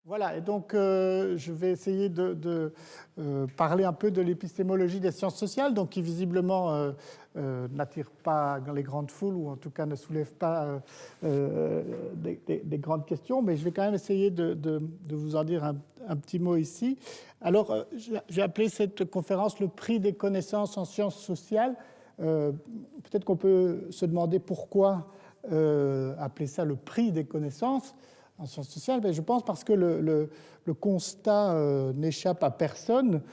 Voilà, et donc je vais essayer de parler un peu de l'épistémologie des sciences sociales, donc qui visiblement n'attire pas les grandes foules, ou en tout cas ne soulève pas des grandes questions, mais je vais quand même essayer de vous en dire un petit mot ici. Alors, j'ai appelé cette conférence le prix des connaissances en sciences sociales. Peut-être qu'on peut se demander pourquoi appeler ça le prix des connaissances en sciences sociales, mais je pense parce que le constat n'échappe à personne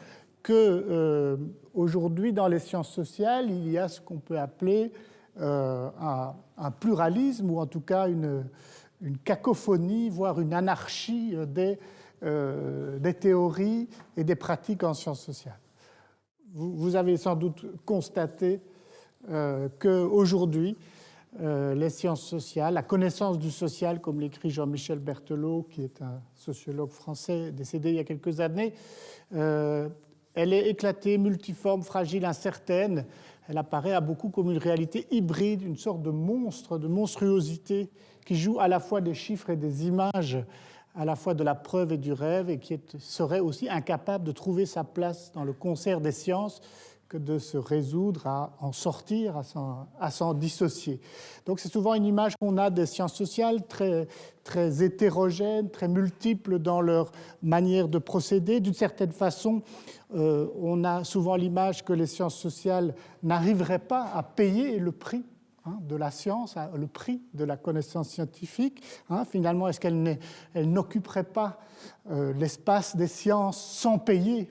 que aujourd'hui dans les sciences sociales, il y a ce qu'on peut appeler un pluralisme, ou en tout cas une cacophonie, voire une anarchie des théories et des pratiques en sciences sociales. Vous avez sans doute constaté qu'aujourd'hui, les sciences sociales, la connaissance du social, comme l'écrit Jean-Michel Berthelot, qui est un sociologue français décédé il y a quelques années, elle est éclatée, multiforme, fragile, incertaine. Elle apparaît à beaucoup comme une réalité hybride, une sorte de monstre, de monstruosité, qui joue à la fois des chiffres et des images, à la fois de la preuve et du rêve, et qui serait aussi incapable de trouver sa place dans le concert des sciences, que de se résoudre à en sortir, à s'en dissocier. Donc c'est souvent une image qu'on a des sciences sociales très, très hétérogènes, très multiples dans leur manière de procéder. D'une certaine façon, on a souvent l'image que les sciences sociales n'arriveraient pas à payer le prix de la science, le prix de la connaissance scientifique. Finalement, est-ce qu'elle n'occuperait pas l'espace des sciences sans payer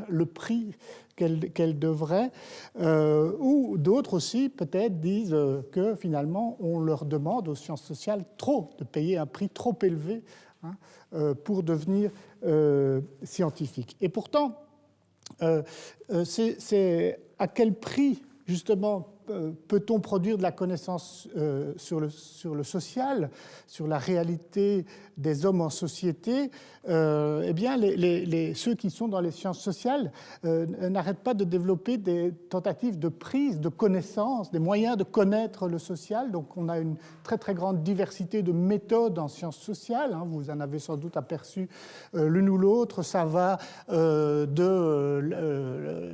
le prix qu'elle devrait, ou d'autres aussi peut-être disent que finalement on leur demande aux sciences sociales de payer un prix trop élevé pour devenir scientifique. Et pourtant, c'est à quel prix justement peut-on produire de la connaissance sur le social, sur la réalité des hommes en société? Eh bien, ceux qui sont dans les sciences sociales n'arrêtent pas de développer des tentatives de prise de connaissance, des moyens de connaître le social. Donc, on a une très, très grande diversité de méthodes en sciences sociales. Vous en avez sans doute aperçu l'une ou l'autre. Ça va de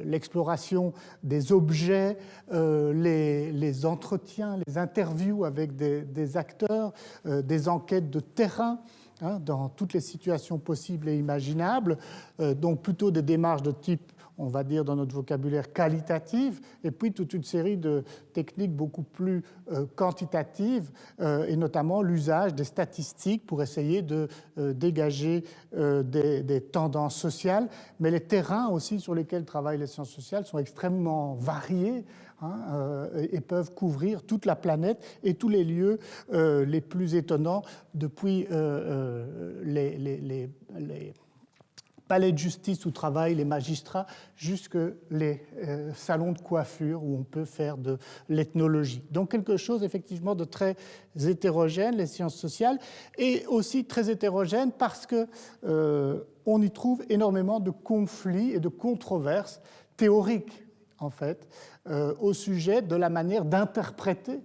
l'exploration des objets, les entretiens, les interviews avec des acteurs, des enquêtes de terrain, dans toutes les situations possibles et imaginables, donc plutôt des démarches de type, on va dire dans notre vocabulaire, qualitative, et puis toute une série de techniques beaucoup plus quantitatives, et notamment l'usage des statistiques pour essayer de dégager des tendances sociales. Mais les terrains aussi sur lesquels travaillent les sciences sociales sont extrêmement variés, et peuvent couvrir toute la planète et tous les lieux les plus étonnants, depuis les palais de justice où travaillent les magistrats, jusque les salons de coiffure où on peut faire de l'ethnologie. Donc quelque chose effectivement de très hétérogène, les sciences sociales, et aussi très hétérogène parce que on y trouve énormément de conflits et de controverses théoriques, en fait, au sujet de la manière d'interpréter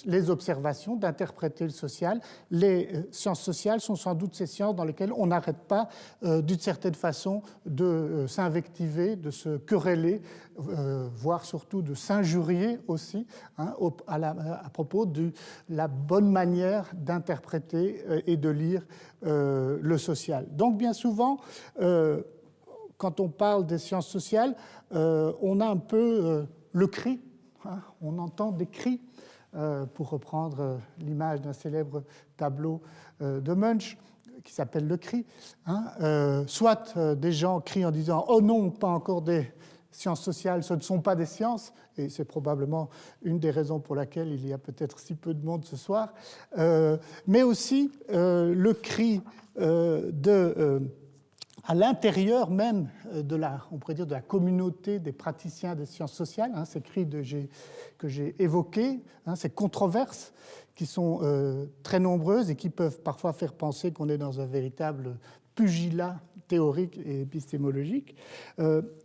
les observations, d'interpréter le social. Les sciences sociales sont sans doute ces sciences dans lesquelles on n'arrête pas, d'une certaine façon, de s'invectiver, de se quereller, voire surtout de s'injurier aussi, à propos de la bonne manière d'interpréter et de lire le social. Donc bien souvent, quand on parle des sciences sociales, on a un peu le cri, on entend des cris, pour reprendre l'image d'un célèbre tableau de Munch qui s'appelle Le Cri. Soit des gens crient en disant « Oh non, pas encore des sciences sociales, ce ne sont pas des sciences », et c'est probablement une des raisons pour laquelle il y a peut-être si peu de monde ce soir, mais aussi le cri à l'intérieur même on pourrait dire de la communauté des praticiens des sciences sociales, ces cris que j'ai évoqués, ces controverses qui sont très nombreuses et qui peuvent parfois faire penser qu'on est dans un véritable pugilat théorique et épistémologique.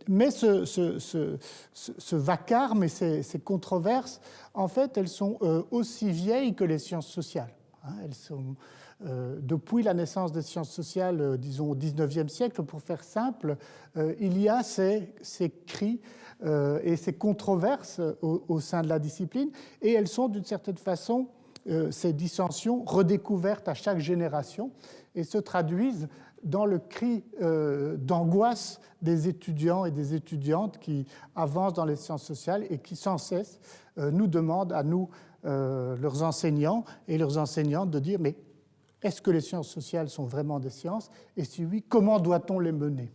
Mais ce vacarme et ces controverses, en fait, elles sont aussi vieilles que les sciences sociales. Elles sont, depuis la naissance des sciences sociales, disons au XIXe siècle, pour faire simple, il y a ces cris et ces controverses au sein de la discipline, et elles sont d'une certaine façon, ces dissensions, redécouvertes à chaque génération et se traduisent dans le cri d'angoisse des étudiants et des étudiantes qui avancent dans les sciences sociales et qui sans cesse nous demandent à nous, leurs enseignants et leurs enseignantes, de dire mais est-ce que les sciences sociales sont vraiment des sciences? Et si oui, comment doit-on les mener?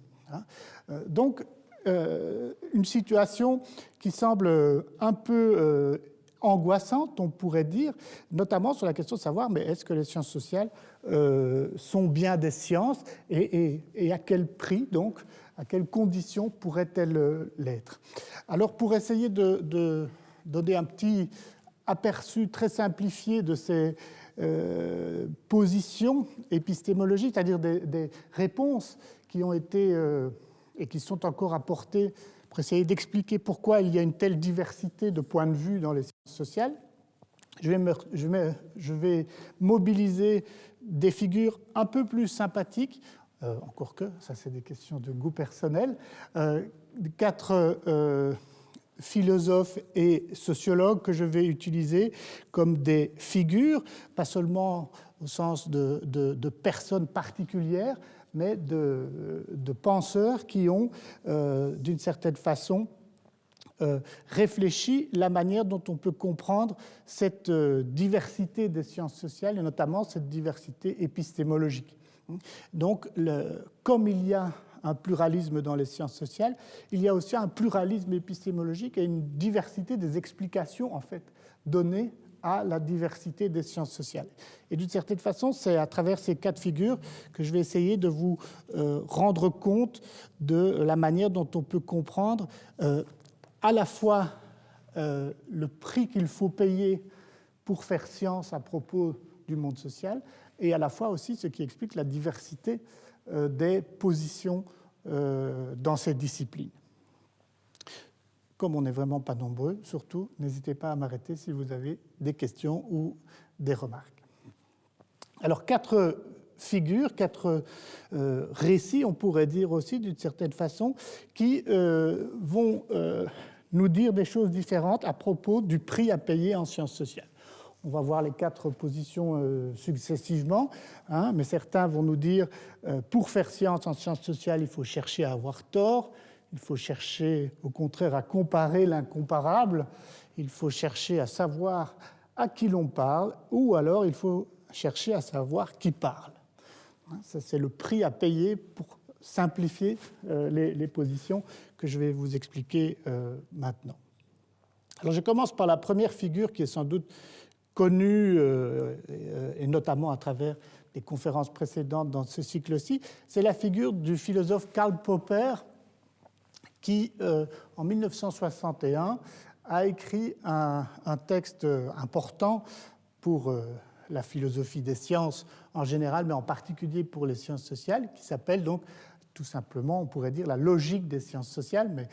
Donc, une situation qui semble un peu angoissante, on pourrait dire, notamment sur la question de savoir mais est-ce que les sciences sociales sont bien des sciences et à quel prix, donc, à quelles conditions pourraient-elles l'être? Alors, pour essayer de donner un petit aperçu très simplifié de ces positions épistémologiques, c'est-à-dire des réponses qui ont été et qui sont encore apportées pour essayer d'expliquer pourquoi il y a une telle diversité de points de vue dans les sciences sociales. Je vais mobiliser des figures un peu plus sympathiques, encore que, ça c'est des questions de goût personnel, 4 philosophes et sociologues que je vais utiliser comme des figures, pas seulement au sens de personnes particulières, mais de penseurs qui ont, d'une certaine façon, réfléchi la manière dont on peut comprendre cette diversité des sciences sociales, et notamment cette diversité épistémologique. Donc, comme il y a un pluralisme dans les sciences sociales, il y a aussi un pluralisme épistémologique et une diversité des explications en fait, données à la diversité des sciences sociales. Et d'une certaine façon, c'est à travers ces 4 figures que je vais essayer de vous rendre compte de la manière dont on peut comprendre à la fois le prix qu'il faut payer pour faire science à propos du monde social, et à la fois aussi ce qui explique la diversité des positions dans ces disciplines. Comme on n'est vraiment pas nombreux, surtout, n'hésitez pas à m'arrêter si vous avez des questions ou des remarques. Alors, 4 figures, 4 récits, on pourrait dire aussi d'une certaine façon, qui vont nous dire des choses différentes à propos du prix à payer en sciences sociales. On va voir les 4 positions successivement, mais certains vont nous dire pour faire science en sciences sociales, il faut chercher à avoir tort, il faut chercher au contraire à comparer l'incomparable, il faut chercher à savoir à qui l'on parle, ou alors il faut chercher à savoir qui parle. Ça, c'est le prix à payer pour simplifier les positions que je vais vous expliquer maintenant. Alors je commence par la première figure qui est sans doute connue, et notamment à travers les conférences précédentes dans ce cycle-ci, c'est la figure du philosophe Karl Popper qui, en 1961, a écrit un texte important pour la philosophie des sciences en général, mais en particulier pour les sciences sociales, qui s'appelle donc tout simplement, on pourrait dire, la logique des sciences sociales, mais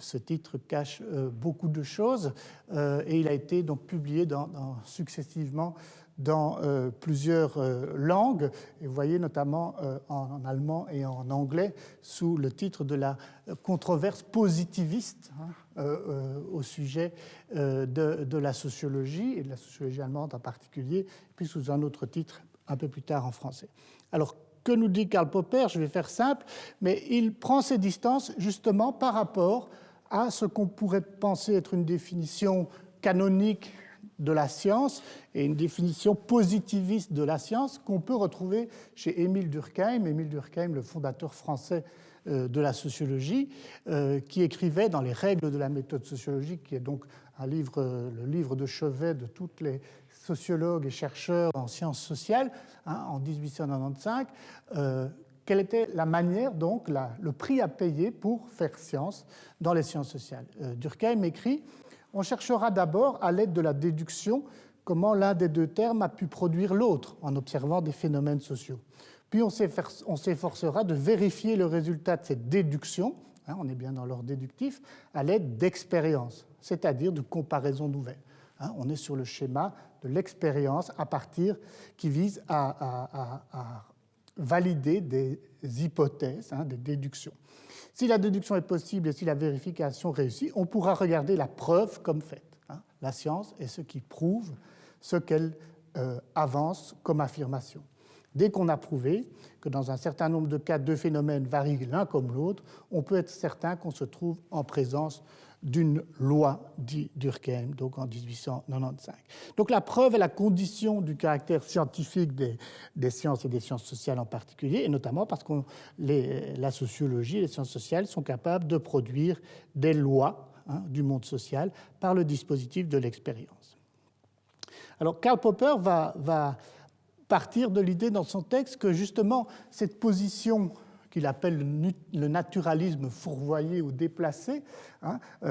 ce titre cache beaucoup de choses, et il a été donc publié successivement dans plusieurs langues, et vous voyez notamment en allemand et en anglais, sous le titre de la controverse positiviste au sujet de la sociologie, et de la sociologie allemande en particulier, puis sous un autre titre un peu plus tard en français. Alors, que nous dit Karl Popper? Je vais faire simple, mais il prend ses distances justement par rapport à ce qu'on pourrait penser être une définition canonique de la science et une définition positiviste de la science qu'on peut retrouver chez Émile Durkheim, le fondateur français de la sociologie, qui écrivait dans les règles de la méthode sociologique, qui est donc le livre de chevet de toutes les sociologues et chercheurs en sciences sociales, en 1895, quelle était la manière, donc, le prix à payer pour faire science dans les sciences sociales. Durkheim écrit « On cherchera d'abord, à l'aide de la déduction, comment l'un des 2 termes a pu produire l'autre en observant des phénomènes sociaux. Puis on s'efforcera de vérifier le résultat de cette déduction, on est bien dans l'ordre déductif, à l'aide d'expériences, c'est-à-dire de comparaisons nouvelles. On est sur le schéma de l'expérience qui vise à valider des hypothèses, des déductions. Si la déduction est possible et si la vérification réussit, on pourra regarder la preuve comme faite. La science est ce qui prouve ce qu'elle avance comme affirmation. Dès qu'on a prouvé que dans un certain nombre de cas, deux phénomènes varient l'un comme l'autre, on peut être certain qu'on se trouve en présence d'une loi, dit Durkheim, donc en 1895. Donc la preuve est la condition du caractère scientifique des sciences et des sciences sociales en particulier, et notamment parce que la sociologie et les sciences sociales sont capables de produire des lois du monde social par le dispositif de l'expérience. Alors Karl Popper va partir de l'idée dans son texte que justement cette position qu'il appelle le naturalisme fourvoyé ou déplacé,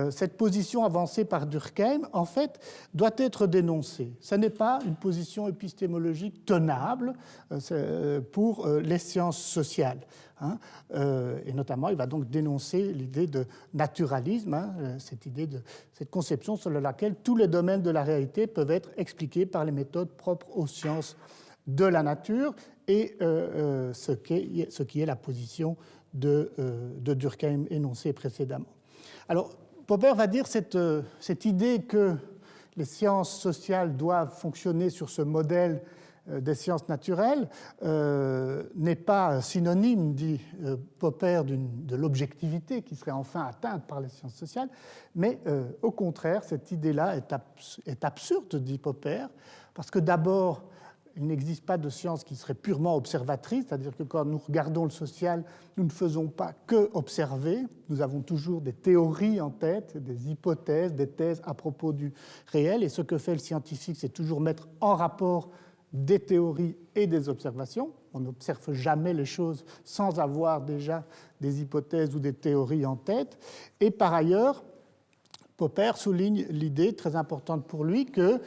cette position avancée par Durkheim, en fait, doit être dénoncée. Ce n'est pas une position épistémologique tenable pour les sciences sociales. Et notamment, il va donc dénoncer l'idée de naturalisme, cette conception selon laquelle tous les domaines de la réalité peuvent être expliqués par les méthodes propres aux sciences de la nature, et ce qui est la position de Durkheim énoncée précédemment. Alors, Popper va dire cette idée que les sciences sociales doivent fonctionner sur ce modèle des sciences naturelles n'est pas synonyme, dit Popper, de l'objectivité qui serait enfin atteinte par les sciences sociales, mais au contraire, cette idée-là est absurde, dit Popper, parce que d'abord, il n'existe pas de science qui serait purement observatrice, c'est-à-dire que quand nous regardons le social, nous ne faisons pas que observer, nous avons toujours des théories en tête, des hypothèses, des thèses à propos du réel, et ce que fait le scientifique, c'est toujours mettre en rapport des théories et des observations. On n'observe jamais les choses sans avoir déjà des hypothèses ou des théories en tête. Et par ailleurs, Popper souligne l'idée très importante pour lui que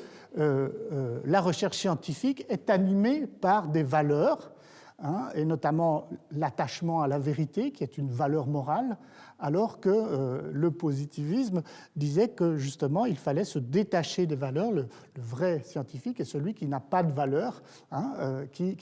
la recherche scientifique est animée par des valeurs, et notamment l'attachement à la vérité, qui est une valeur morale, alors que le positivisme disait que justement il fallait se détacher des valeurs. Le vrai scientifique est celui qui n'a pas de valeur, qui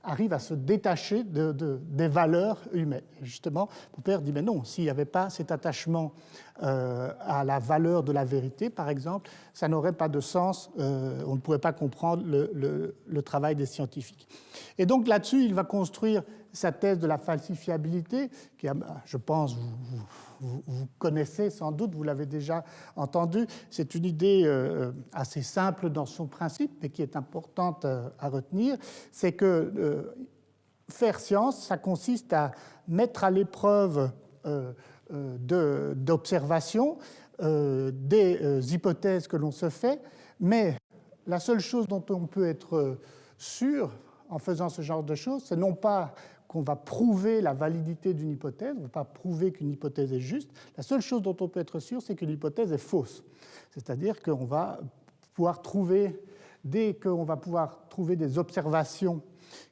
arrive à se détacher des valeurs humaines. Et justement, Popper dit mais non, s'il n'y avait pas cet attachement à la valeur de la vérité, par exemple, ça n'aurait pas de sens, on ne pourrait pas comprendre le travail des scientifiques. Et donc là-dessus, il va construire sa thèse de la falsifiabilité, qui, je pense, vous connaissez sans doute, vous l'avez déjà entendu. C'est une idée assez simple dans son principe, mais qui est importante à retenir. C'est que faire science, ça consiste à mettre à l'épreuve d'observation des hypothèses que l'on se fait, mais la seule chose dont on peut être sûr en faisant ce genre de choses, c'est non pas qu'on va prouver la validité d'une hypothèse, on ne va pas prouver qu'une hypothèse est juste. La seule chose dont on peut être sûr, c'est qu'une hypothèse est fausse. C'est-à-dire qu'on va pouvoir trouver, dès qu'on va pouvoir trouver des observations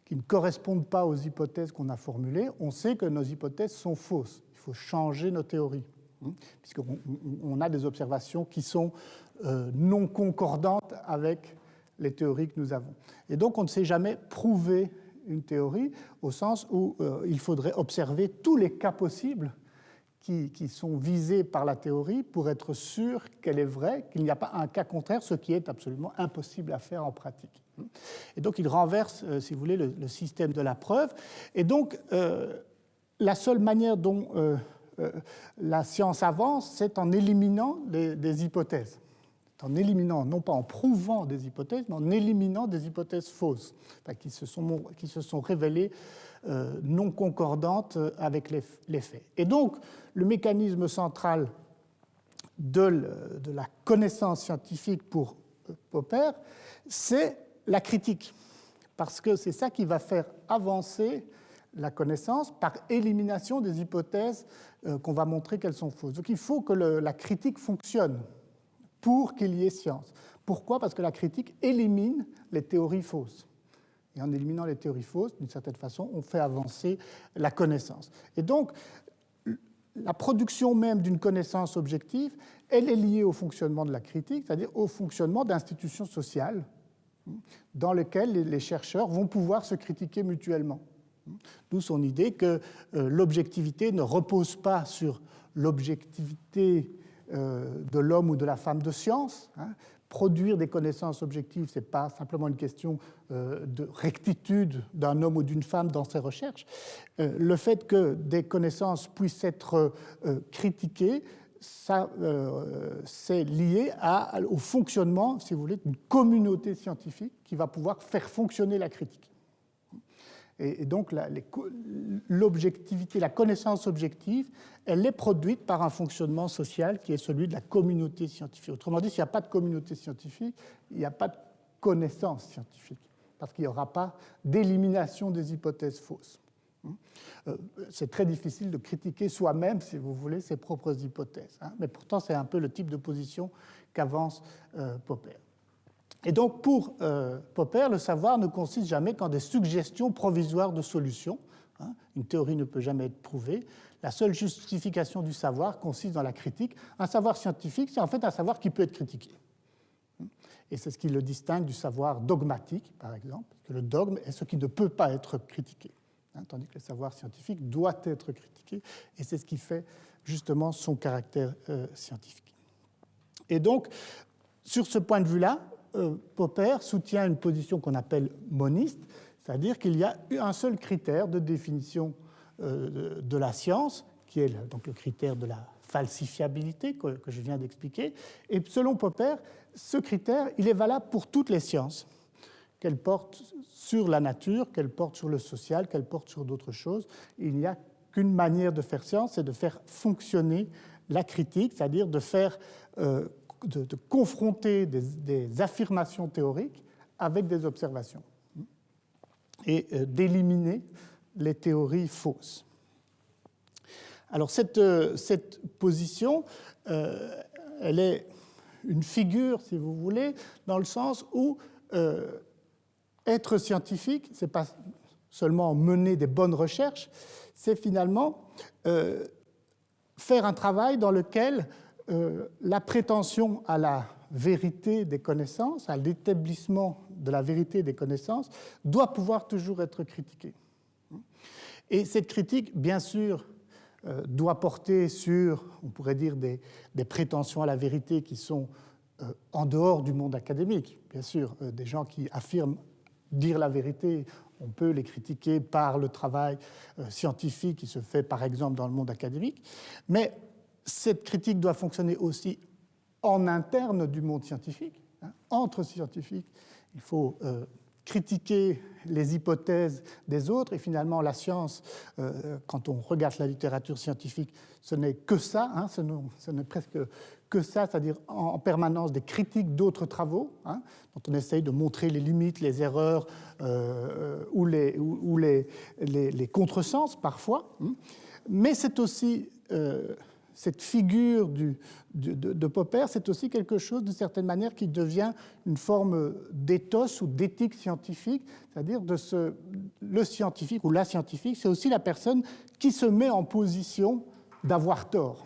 qui ne correspondent pas aux hypothèses qu'on a formulées, on sait que nos hypothèses sont fausses. Il faut changer nos théories, puisqu'on a des observations qui sont non concordantes avec les théories que nous avons. Et donc, on ne sait jamais prouver une théorie au sens où il faudrait observer tous les cas possibles qui sont visés par la théorie pour être sûr qu'elle est vraie, qu'il n'y a pas un cas contraire, ce qui est absolument impossible à faire en pratique. Et donc, il renverse, si vous voulez, le système de la preuve. Et donc, la seule manière dont la science avance, c'est en éliminant des hypothèses. En éliminant, non pas en prouvant des hypothèses, mais en éliminant des hypothèses fausses, qui se sont révélées non concordantes avec les faits. Et donc, le mécanisme central de la connaissance scientifique pour Popper, c'est la critique, parce que c'est ça qui va faire avancer la connaissance par élimination des hypothèses qu'on va montrer qu'elles sont fausses. Donc il faut que la critique fonctionne pour qu'il y ait science. Pourquoi ? Parce que la critique élimine les théories fausses. Et en éliminant les théories fausses, d'une certaine façon, on fait avancer la connaissance. Et donc, la production même d'une connaissance objective, elle est liée au fonctionnement de la critique, c'est-à-dire au fonctionnement d'institutions sociales dans lesquelles les chercheurs vont pouvoir se critiquer mutuellement. D'où son idée que l'objectivité ne repose pas sur l'objectivité de l'homme ou de la femme de science. Produire des connaissances objectives, ce n'est pas simplement une question de rectitude d'un homme ou d'une femme dans ses recherches. Le fait que des connaissances puissent être critiquées, ça, c'est lié au fonctionnement, si vous voulez, d'une communauté scientifique qui va pouvoir faire fonctionner la critique. Et donc l'objectivité, la connaissance objective, elle est produite par un fonctionnement social qui est celui de la communauté scientifique. Autrement dit, s'il n'y a pas de communauté scientifique, il n'y a pas de connaissance scientifique, parce qu'il n'y aura pas d'élimination des hypothèses fausses. C'est très difficile de critiquer soi-même, si vous voulez, ses propres hypothèses. Mais pourtant, c'est un peu le type de position qu'avance Popper. Et donc, pour Popper, le savoir ne consiste jamais qu'en des suggestions provisoires de solutions. Une théorie ne peut jamais être prouvée. La seule justification du savoir consiste dans la critique. Un savoir scientifique, c'est en fait un savoir qui peut être critiqué. Et c'est ce qui le distingue du savoir dogmatique, par exemple, parce que le dogme est ce qui ne peut pas être critiqué, tandis que le savoir scientifique doit être critiqué, et c'est ce qui fait justement son caractère scientifique. Et donc, sur ce point de vue-là, Popper soutient une position qu'on appelle moniste, c'est-à-dire qu'il y a un seul critère de définition de la science, qui est donc le critère de la falsifiabilité que je viens d'expliquer. Et selon Popper, ce critère, il est valable pour toutes les sciences, qu'elles portent sur la nature, qu'elles portent sur le social, qu'elles portent sur d'autres choses. Il n'y a qu'une manière de faire science, c'est de faire fonctionner la critique, c'est-à-dire de faire de confronter des affirmations théoriques avec des observations et d'éliminer les théories fausses. Alors cette position, elle est une figure, si vous voulez, dans le sens où être scientifique, ce n'est pas seulement mener des bonnes recherches, c'est finalement faire un travail dans lequel la prétention à la vérité des connaissances, à l'établissement de la vérité des connaissances, doit pouvoir toujours être critiquée. Et cette critique, bien sûr, doit porter sur, on pourrait dire, des prétentions à la vérité qui sont en dehors du monde académique. Bien sûr, des gens qui affirment dire la vérité, on peut les critiquer par le travail scientifique qui se fait, par exemple, dans le monde académique, mais cette critique doit fonctionner aussi en interne du monde scientifique, entre scientifiques. Il faut critiquer les hypothèses des autres, et finalement la science, quand on regarde la littérature scientifique, ce n'est que ça, ce n'est presque que ça, c'est-à-dire en permanence des critiques d'autres travaux, dont on essaye de montrer les limites, les erreurs ou les contresens parfois, mais c'est aussi cette figure de Popper, c'est aussi quelque chose, d'une certaine manière, qui devient une forme d'éthos ou d'éthique scientifique, c'est-à-dire le scientifique ou la scientifique, c'est aussi la personne qui se met en position d'avoir tort,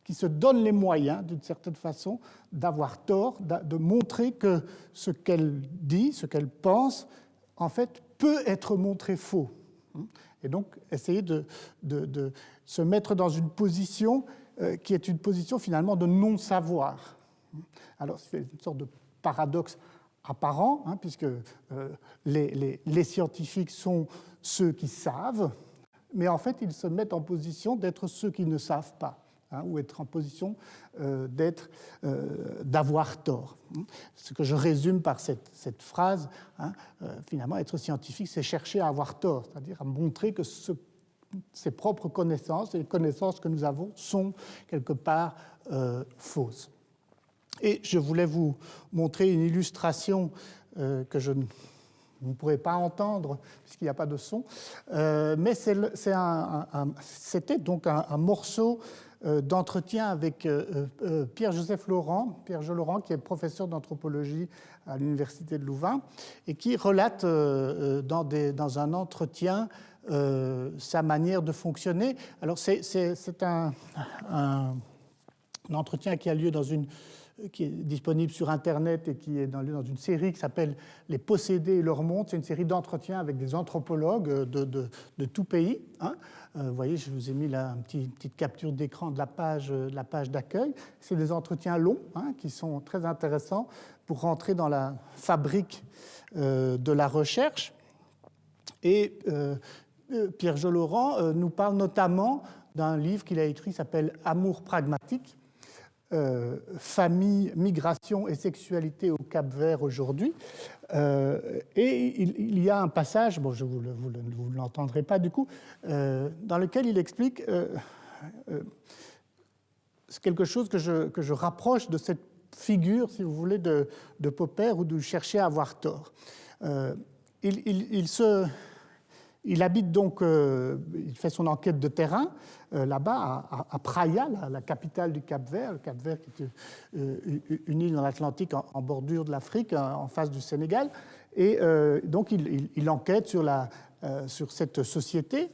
qui se donne les moyens, d'une certaine façon, d'avoir tort, de montrer que ce qu'elle dit, ce qu'elle pense, en fait, peut être montré faux. Et donc, essayer de se mettre dans une position qui est une position finalement de non-savoir. Alors, c'est une sorte de paradoxe apparent, puisque les scientifiques sont ceux qui savent, mais en fait, ils se mettent en position d'être ceux qui ne savent pas, ou être en position d'avoir tort. Ce que je résume par cette phrase, finalement, être scientifique, c'est chercher à avoir tort, c'est-à-dire à montrer que ses propres connaissances, et les connaissances que nous avons, sont quelque part fausses. Et je voulais vous montrer une illustration que vous ne pourrez pas entendre puisqu'il n'y a pas de son, mais c'était donc un morceau d'entretien avec Pierre-Joseph Laurent, qui est professeur d'anthropologie à l'Université de Louvain, et qui relate dans un entretien sa manière de fonctionner. Alors c'est un entretien qui a lieu qui est disponible sur Internet et qui est dans une série qui s'appelle « Les possédés et leur monde ». C'est une série d'entretiens avec des anthropologues de tout pays. Hein. Vous voyez, je vous ai mis là une petite capture d'écran de la page d'accueil. C'est des entretiens longs qui sont très intéressants pour rentrer dans la fabrique de la recherche. Et Pierre Jean-Laurent nous parle notamment d'un livre qu'il a écrit qui s'appelle « Amour pragmatique ». Famille, migration et sexualité au Cap-Vert aujourd'hui. Et il y a un passage, bon, vous ne l'entendrez pas du coup, dans lequel il explique c'est quelque chose que je rapproche de cette figure, si vous voulez, de Popper ou de chercher à avoir tort. Il habite donc, il fait son enquête de terrain là-bas à Praia, la capitale du Cap-Vert. Le Cap-Vert qui est une île dans l'Atlantique en bordure de l'Afrique, en face du Sénégal. Et donc il enquête sur cette société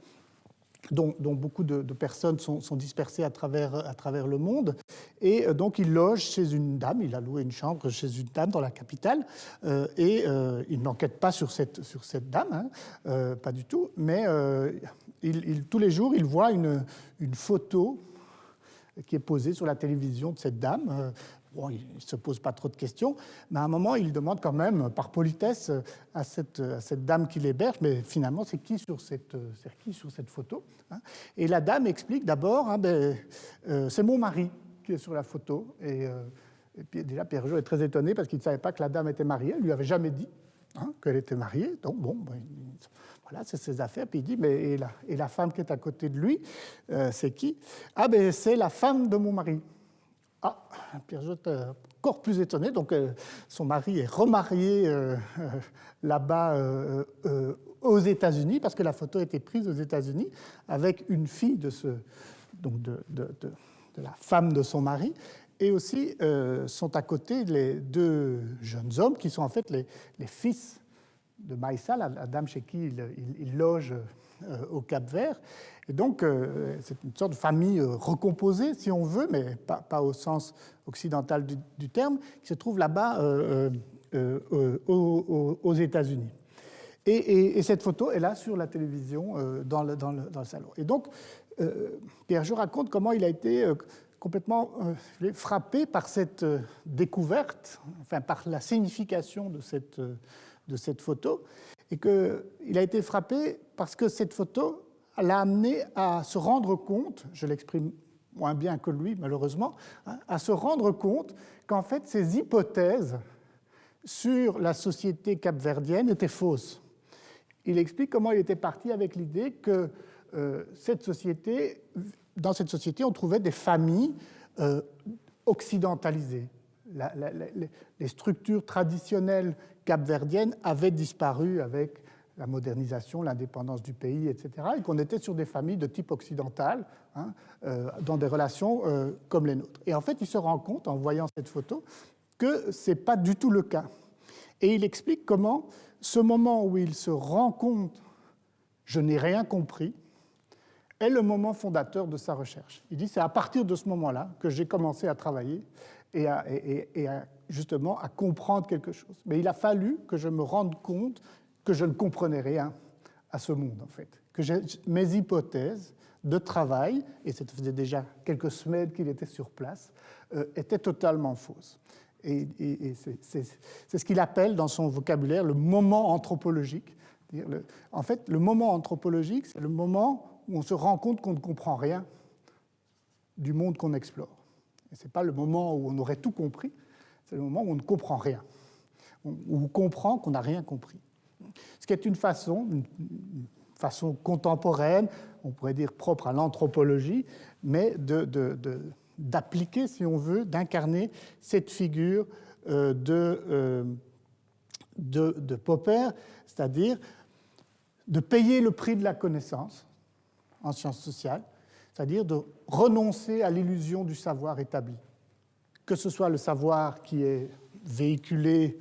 dont beaucoup de personnes sont dispersées à travers le monde. Et donc il loge chez une dame, il a loué une chambre chez une dame dans la capitale, et il n'enquête pas sur cette dame, pas du tout, mais tous les jours il voit une photo qui est posée sur la télévision de cette dame. Bon, il ne se pose pas trop de questions, mais à un moment, il demande quand même, par politesse, à cette dame qui l'héberge, mais finalement, c'est qui sur cette photo, hein. Et la dame explique d'abord, c'est mon mari qui est sur la photo. Et puis déjà, Pierre-Jo est très étonné parce qu'il ne savait pas que la dame était mariée, elle ne lui avait jamais dit qu'elle était mariée. Donc bon, voilà, c'est ses affaires. Puis il dit, mais et la femme qui est à côté de lui, c'est qui? C'est la femme de mon mari. Pierre-Jo est encore plus étonné. Donc, son mari est remarié là-bas aux États-Unis, parce que la photo a été prise aux États-Unis avec une fille de la femme de son mari. Et aussi sont à côté les deux jeunes hommes qui sont en fait les fils de Maïssa, la dame chez qui il loge au Cap-Vert. Et donc, c'est une sorte de famille recomposée, si on veut, mais pas au sens occidental du terme, qui se trouve là-bas aux États-Unis. Et cette photo est là sur la télévision dans le salon. Et donc, Pierre-Jo raconte comment il a été complètement frappé par cette découverte, enfin par la signification de cette photo, et qu'il a été frappé parce que cette photo l'a amené à se rendre compte, je l'exprime moins bien que lui malheureusement, à se rendre compte qu'en fait ses hypothèses sur la société capverdienne étaient fausses. Il explique comment il était parti avec l'idée que dans cette société, on trouvait des familles occidentalisées. Les structures traditionnelles capverdiennes avaient disparu avec la modernisation, l'indépendance du pays, etc., et qu'on était sur des familles de type occidental, dans des relations comme les nôtres. Et en fait, il se rend compte, en voyant cette photo, que ce n'est pas du tout le cas. Et il explique comment ce moment où il se rend compte « je n'ai rien compris » est le moment fondateur de sa recherche. Il dit c'est à partir de ce moment-là que j'ai commencé à travailler et justement à comprendre quelque chose. Mais il a fallu que je me rende compte que je ne comprenais rien à ce monde, en fait. Que mes hypothèses de travail, et ça faisait déjà quelques semaines qu'il était sur place, étaient totalement fausses. Et c'est ce qu'il appelle dans son vocabulaire le moment anthropologique. En fait, le moment anthropologique, c'est le moment où on se rend compte qu'on ne comprend rien du monde qu'on explore. Et ce n'est pas le moment où on aurait tout compris, c'est le moment où on ne comprend rien, où on comprend qu'on n'a rien compris. Ce qui est une façon contemporaine, on pourrait dire propre à l'anthropologie, mais d'appliquer, si on veut, d'incarner cette figure de Popper, c'est-à-dire de payer le prix de la connaissance en sciences sociales, c'est-à-dire de renoncer à l'illusion du savoir établi, que ce soit le savoir qui est véhiculé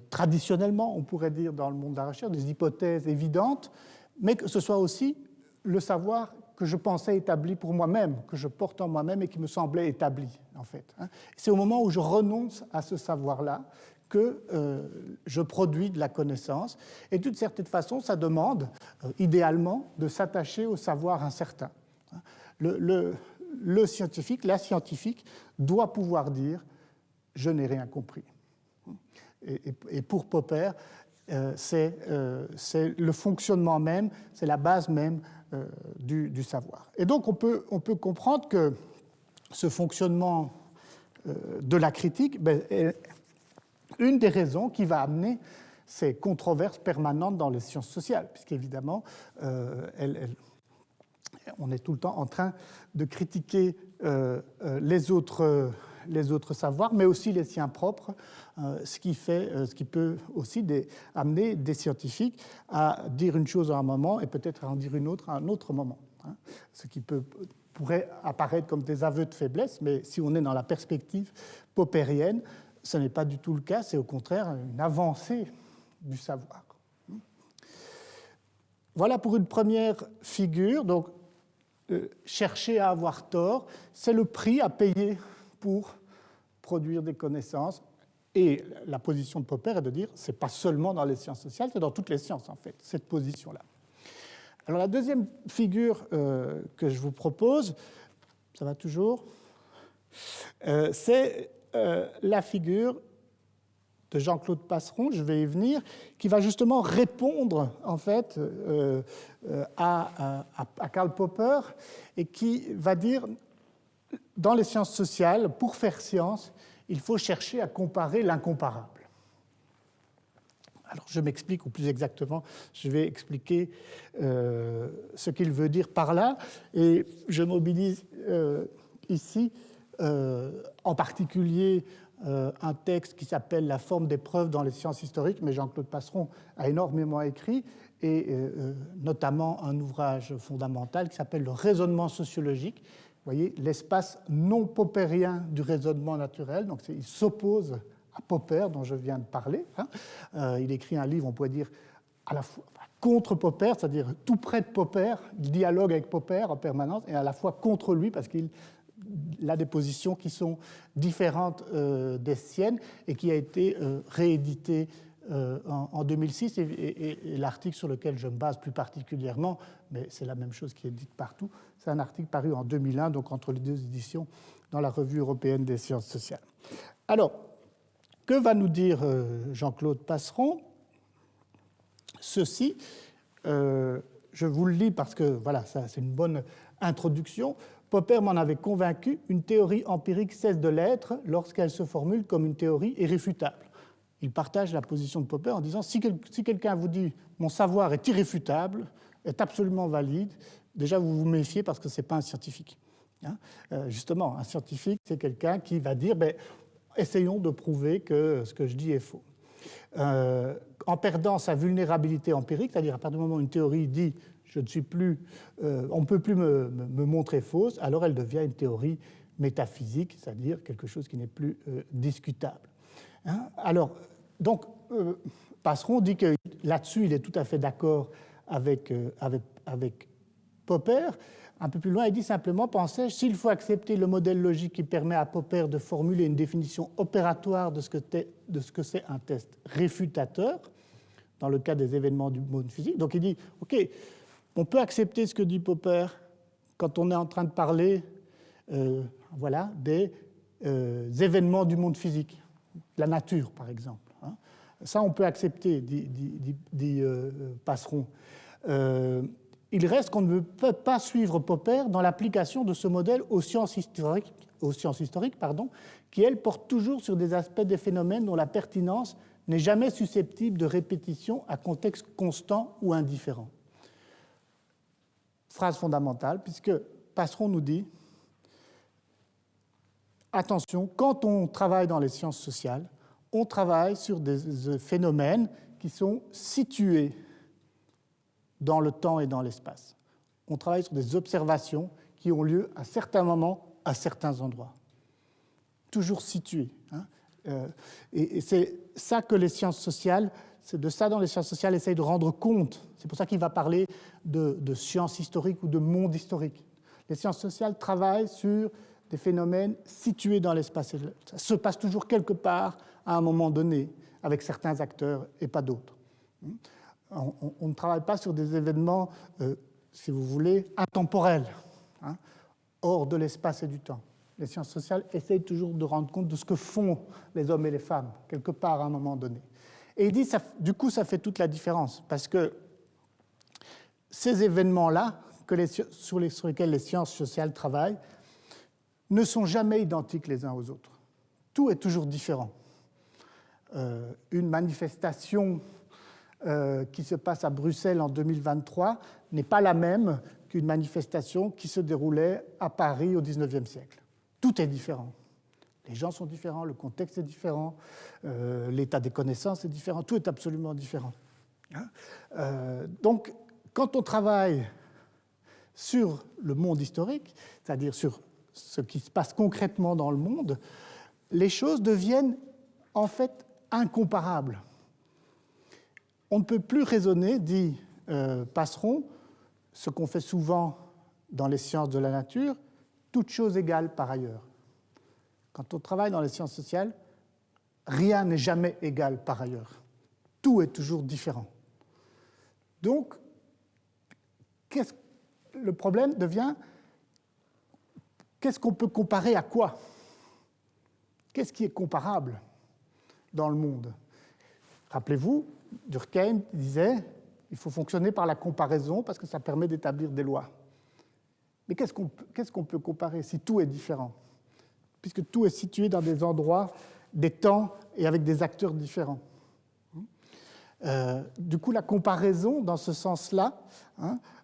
traditionnellement, on pourrait dire, dans le monde de la recherche, des hypothèses évidentes, mais que ce soit aussi le savoir que je pensais établi pour moi-même, que je porte en moi-même et qui me semblait établi, en fait. C'est au moment où je renonce à ce savoir-là que je produis de la connaissance. Et d'une certaine façon, ça demande, idéalement, de s'attacher au savoir incertain. Le scientifique, la scientifique, doit pouvoir dire « je n'ai rien compris ». Et pour Popper, c'est le fonctionnement même, c'est la base même du savoir. Et donc on peut comprendre que ce fonctionnement de la critique est une des raisons qui va amener ces controverses permanentes dans les sciences sociales, puisqu'évidemment, on est tout le temps en train de critiquer les autres savoirs, mais aussi les siens propres, ce qui peut aussi amener des scientifiques à dire une chose à un moment et peut-être à en dire une autre à un autre moment. Ce qui pourrait apparaître comme des aveux de faiblesse, mais si on est dans la perspective poppérienne, ce n'est pas du tout le cas, c'est au contraire une avancée du savoir. Voilà pour une première figure. Donc, chercher à avoir tort, c'est le prix à payer pour produire des connaissances. Et la position de Popper est de dire ce n'est pas seulement dans les sciences sociales, c'est dans toutes les sciences, en fait, cette position-là. Alors, la deuxième figure que je vous propose, ça va toujours, c'est la figure de Jean-Claude Passeron, je vais y venir, qui va justement répondre en fait à Karl Popper et qui va dire dans les sciences sociales, pour faire science, il faut chercher à comparer l'incomparable. Alors je m'explique, ou plus exactement, je vais expliquer ce qu'il veut dire par là, et je mobilise ici en particulier un texte qui s'appelle « La forme des preuves dans les sciences historiques », mais Jean-Claude Passeron a énormément écrit, et notamment un ouvrage fondamental qui s'appelle « Le raisonnement sociologique ». Vous voyez, l'espace non poppérien du raisonnement naturel, donc il s'oppose à Popper, dont je viens de parler. Il écrit un livre, on pourrait dire, à la fois contre Popper, c'est-à-dire tout près de Popper, il dialogue avec Popper en permanence, et à la fois contre lui, parce qu'il a des positions qui sont différentes des siennes et qui a été réédité en 2006. Et l'article sur lequel je me base plus particulièrement, mais c'est la même chose qui est dite partout, c'est un article paru en 2001, donc entre les deux éditions, dans la Revue européenne des sciences sociales. Alors, que va nous dire Jean-Claude Passeron ? Ceci, je vous le lis parce que voilà, ça, c'est une bonne introduction. Popper m'en avait convaincu, une théorie empirique cesse de l'être lorsqu'elle se formule comme une théorie irréfutable. Il partage la position de Popper en disant si quelqu'un vous dit « mon savoir est irréfutable, est absolument valide », déjà vous vous méfiez parce que ce n'est pas un scientifique. Justement, un scientifique, c'est quelqu'un qui va dire « essayons de prouver que ce que je dis est faux ». En perdant sa vulnérabilité empirique, c'est-à-dire à partir du moment où une théorie dit je ne suis plus, on ne peut plus me montrer fausse, alors elle devient une théorie métaphysique, c'est-à-dire quelque chose qui n'est plus discutable. Alors, donc, Passeron dit que là-dessus, il est tout à fait d'accord avec Popper. Un peu plus loin, il dit simplement, pensais-je, s'il faut accepter le modèle logique qui permet à Popper de formuler une définition opératoire de ce que c'est un test réfutateur, dans le cas des événements du monde physique. Donc il dit, OK, on peut accepter ce que dit Popper quand on est en train de parler des événements du monde physique, la nature par exemple. Ça, on peut accepter, dit Passeron. Il reste qu'on ne peut pas suivre Popper dans l'application de ce modèle aux sciences historiques, qui, elles, portent toujours sur des aspects des phénomènes dont la pertinence n'est jamais susceptible de répétition à contexte constant ou indifférent. Phrase fondamentale, puisque Passeron nous dit attention, quand on travaille dans les sciences sociales, on travaille sur des phénomènes qui sont situés dans le temps et dans l'espace. On travaille sur des observations qui ont lieu à certains moments, à certains endroits. Toujours situés. Et c'est ça que les sciences sociales, c'est de ça dont les sciences sociales essayent de rendre compte. C'est pour ça qu'il va parler de sciences historiques ou de monde historique. Les sciences sociales travaillent sur des phénomènes situés dans l'espace. Ça se passe toujours quelque part à un moment donné, avec certains acteurs et pas d'autres. On ne travaille pas sur des événements, si vous voulez, intemporels, hors de l'espace et du temps. Les sciences sociales essayent toujours de rendre compte de ce que font les hommes et les femmes, quelque part à un moment donné. Et il dit, du coup, ça fait toute la différence, parce que ces événements-là, sur lesquels les sciences sociales travaillent, ne sont jamais identiques les uns aux autres. Tout est toujours différent. Une manifestation qui se passe à Bruxelles en 2023 n'est pas la même qu'une manifestation qui se déroulait à Paris au XIXe siècle. Tout est différent. Les gens sont différents, le contexte est différent, l'état des connaissances est différent, tout est absolument différent. Donc, quand on travaille sur le monde historique, c'est-à-dire sur ce qui se passe concrètement dans le monde, les choses deviennent en fait incomparables. On ne peut plus raisonner, dit Passeron, ce qu'on fait souvent dans les sciences de la nature, toute chose égale par ailleurs. Quand on travaille dans les sciences sociales, rien n'est jamais égal par ailleurs. Tout est toujours différent. Donc, le problème devient, qu'est-ce qu'on peut comparer à quoi? Qu'est-ce qui est comparable dans le monde? Rappelez-vous, Durkheim disait il faut fonctionner par la comparaison parce que ça permet d'établir des lois. Mais qu'est-ce qu'on peut comparer si tout est différent? Puisque tout est situé dans des endroits, des temps et avec des acteurs différents. Du coup, la comparaison, dans ce sens-là,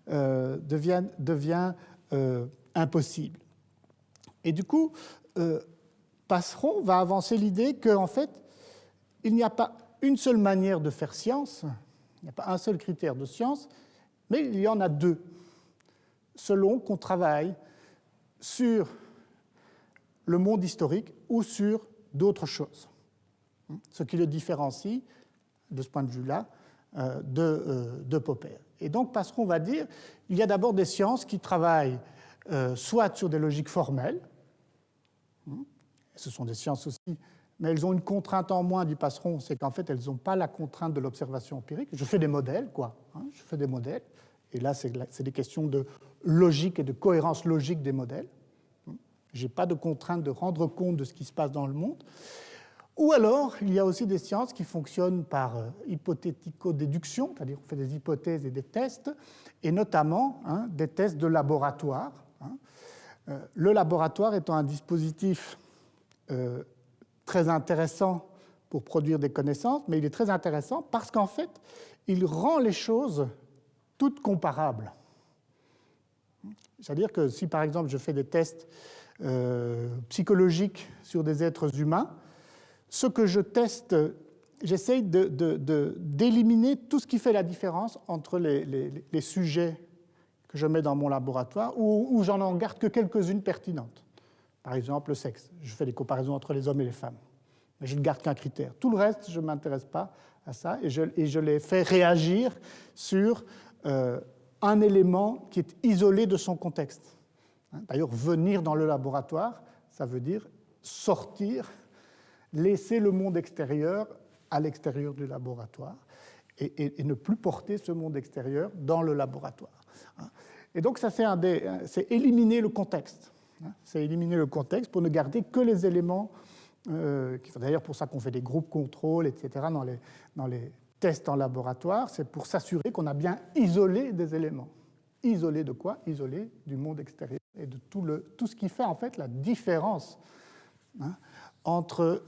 devient impossible. Et du coup, Passeron va avancer l'idée qu'en fait, il n'y a pas une seule manière de faire science, il n'y a pas un seul critère de science, mais il y en a deux, selon qu'on travaille sur le monde historique ou sur d'autres choses. Ce qui le différencie, de ce point de vue-là, de Popper. Et donc, Passeron va dire il y a d'abord des sciences qui travaillent soit sur des logiques formelles, ce sont des sciences aussi, mais elles ont une contrainte en moins, dit Passeron, c'est qu'en fait, elles n'ont pas la contrainte de l'observation empirique. Je fais des modèles, quoi. Je fais des modèles. Et là, c'est des questions de logique et de cohérence logique des modèles. Je n'ai pas de contrainte de rendre compte de ce qui se passe dans le monde. Ou alors, il y a aussi des sciences qui fonctionnent par hypothético-déduction, c'est-à-dire on fait des hypothèses et des tests, et notamment des tests de laboratoire. Le laboratoire étant un dispositif très intéressant pour produire des connaissances, mais il est très intéressant parce qu'en fait, il rend les choses toutes comparables. C'est-à-dire que si, par exemple, je fais des tests psychologiques sur des êtres humains, ce que je teste, j'essaye d'éliminer tout ce qui fait la différence entre les sujets que je mets dans mon laboratoire ou j'en en garde que quelques-unes pertinentes. Par exemple, le sexe. Je fais des comparaisons entre les hommes et les femmes. Mais je ne garde qu'un critère. Tout le reste, je ne m'intéresse pas à ça et je les fais réagir sur un élément qui est isolé de son contexte. D'ailleurs, venir dans le laboratoire, ça veut dire sortir, laisser le monde extérieur à l'extérieur du laboratoire et ne plus porter ce monde extérieur dans le laboratoire. Et donc, ça, c'est éliminer le contexte. C'est éliminer le contexte pour ne garder que les éléments. C'est d'ailleurs pour ça qu'on fait des groupes contrôle, etc., dans les tests en laboratoire. C'est pour s'assurer qu'on a bien isolé des éléments. Isolé de quoi? Isolé du monde extérieur et de tout ce qui fait en fait la différence entre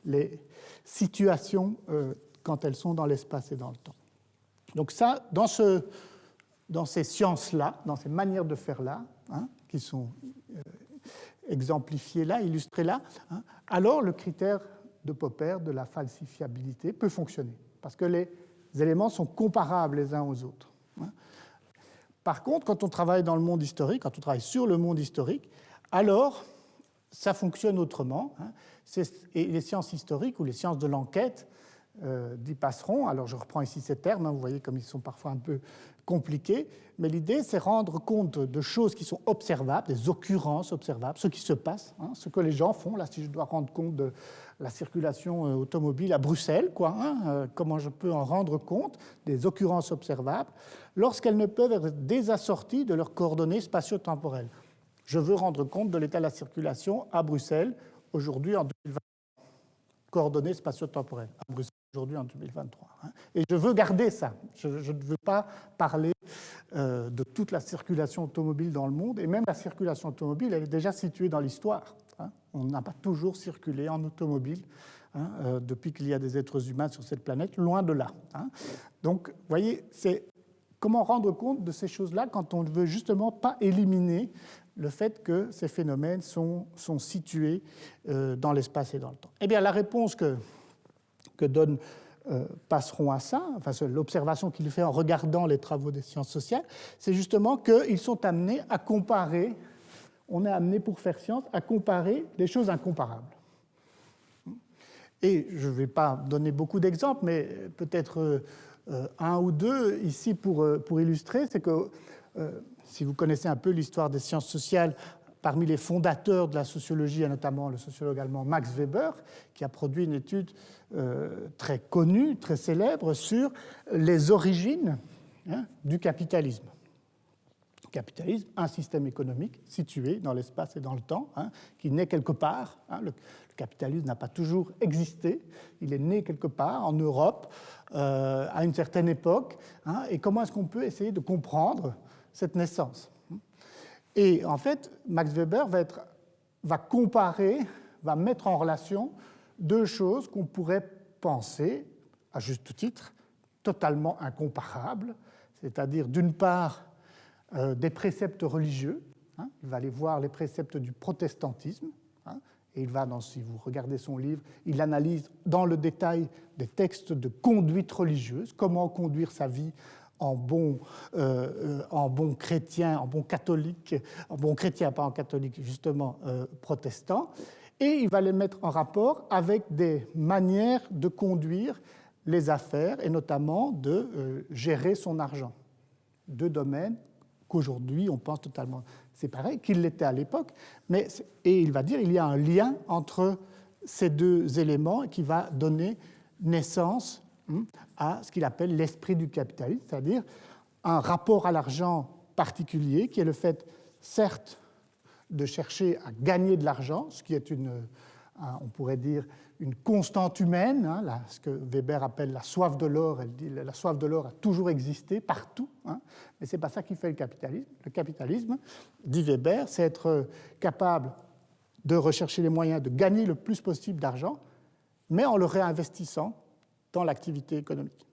les situations quand elles sont dans l'espace et dans le temps. Donc ça, dans ces sciences-là, dans ces manières de faire là, qui sont exemplifiées là, illustrées là, alors le critère de Popper de la falsifiabilité peut fonctionner, parce que les éléments sont comparables les uns aux autres. Par contre, quand on travaille dans le monde historique, quand on travaille sur le monde historique, alors ça fonctionne autrement. Et les sciences historiques ou les sciences de l'enquête d'y passeront. Alors je reprends ici ces termes, vous voyez comme ils sont parfois un peu compliqués, mais l'idée c'est rendre compte de choses qui sont observables, des occurrences observables, ce qui se passe, ce que les gens font. Là, si je dois rendre compte de la circulation automobile à Bruxelles, comment je peux en rendre compte des occurrences observables lorsqu'elles ne peuvent être désassorties de leurs coordonnées spatio-temporelles. Je veux rendre compte de l'état de la circulation à Bruxelles aujourd'hui en 2020. Coordonnées spatio-temporelles à Bruxelles aujourd'hui en 2023. Et je veux garder ça. Je ne veux pas parler de toute la circulation automobile dans le monde. Et même la circulation automobile, elle est déjà située dans l'histoire. On n'a pas toujours circulé en automobile depuis qu'il y a des êtres humains sur cette planète, loin de là. Donc, vous voyez, c'est comment rendre compte de ces choses-là quand on ne veut justement pas éliminer le fait que ces phénomènes sont situés dans l'espace et dans le temps. Eh bien, la réponse que donne Passeron à ça, enfin, l'observation qu'il fait en regardant les travaux des sciences sociales, c'est justement qu'ils sont amenés à comparer, on est amené pour faire science, à comparer les choses incomparables. Et je ne vais pas donner beaucoup d'exemples, mais peut-être un ou deux ici pour illustrer, c'est que si vous connaissez un peu l'histoire des sciences sociales, parmi les fondateurs de la sociologie, il y a notamment le sociologue allemand Max Weber, qui a produit une étude très connue, très célèbre, sur les origines du capitalisme. Le capitalisme, un système économique situé dans l'espace et dans le temps, qui naît quelque part. Le capitalisme n'a pas toujours existé, il est né quelque part en Europe, à une certaine époque. Et comment est-ce qu'on peut essayer de comprendre cette naissance? Et en fait, Max Weber va comparer, va mettre en relation deux choses qu'on pourrait penser, à juste titre, totalement incomparables, c'est-à-dire d'une part des préceptes religieux, il va aller voir les préceptes du protestantisme, et il va, si vous regardez son livre, il analyse dans le détail des textes de conduite religieuse, comment conduire sa vie en bon chrétien, en bon catholique, en bon chrétien, pas en catholique, justement, protestant, et il va les mettre en rapport avec des manières de conduire les affaires, et notamment de gérer son argent. Deux domaines qu'aujourd'hui on pense totalement séparés, qu'il l'était à l'époque, et il va dire qu'il y a un lien entre ces deux éléments qui va donner naissance à ce qu'il appelle l'esprit du capitalisme, c'est-à-dire un rapport à l'argent particulier, qui est le fait, certes, de chercher à gagner de l'argent, ce qui est on pourrait dire, une constante humaine, ce que Weber appelle la soif de l'or. Elle dit la soif de l'or a toujours existé, partout, mais ce n'est pas ça qui fait le capitalisme. Le capitalisme, dit Weber, c'est être capable de rechercher les moyens de gagner le plus possible d'argent, mais en le réinvestissant dans l'activité économique.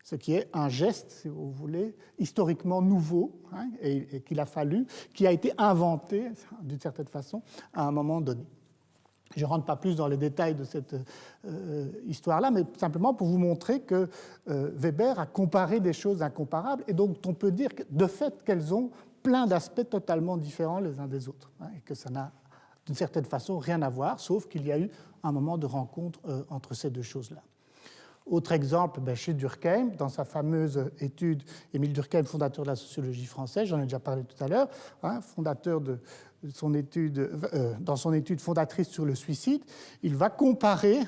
Ce qui est un geste, si vous voulez, historiquement nouveau, et qu'il a fallu, qui a été inventé, d'une certaine façon, à un moment donné. Je ne rentre pas plus dans les détails de cette histoire-là, mais simplement pour vous montrer que Weber a comparé des choses incomparables, et donc on peut dire de fait qu'elles ont plein d'aspects totalement différents les uns des autres, et que ça n'a d'une certaine façon rien à voir, sauf qu'il y a eu un moment de rencontre entre ces deux choses-là. Autre exemple, chez Durkheim, dans sa fameuse étude, Émile Durkheim, fondateur de la sociologie française, j'en ai déjà parlé tout à l'heure, fondateur de son étude, dans son étude fondatrice sur le suicide, il va comparer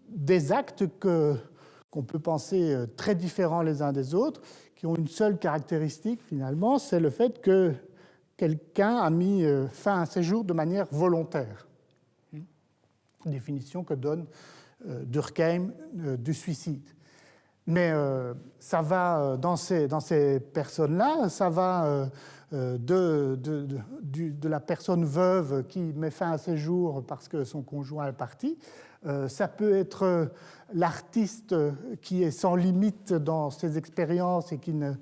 des actes qu'on peut penser très différents les uns des autres, qui ont une seule caractéristique finalement, c'est le fait que quelqu'un a mis fin à ses jours de manière volontaire. Définition que donne Durkheim du suicide. Mais ça va, dans ces personnes-là, ça va de la personne veuve qui met fin à ses jours parce que son conjoint est parti. Ça peut être l'artiste qui est sans limite dans ses expériences et qui ne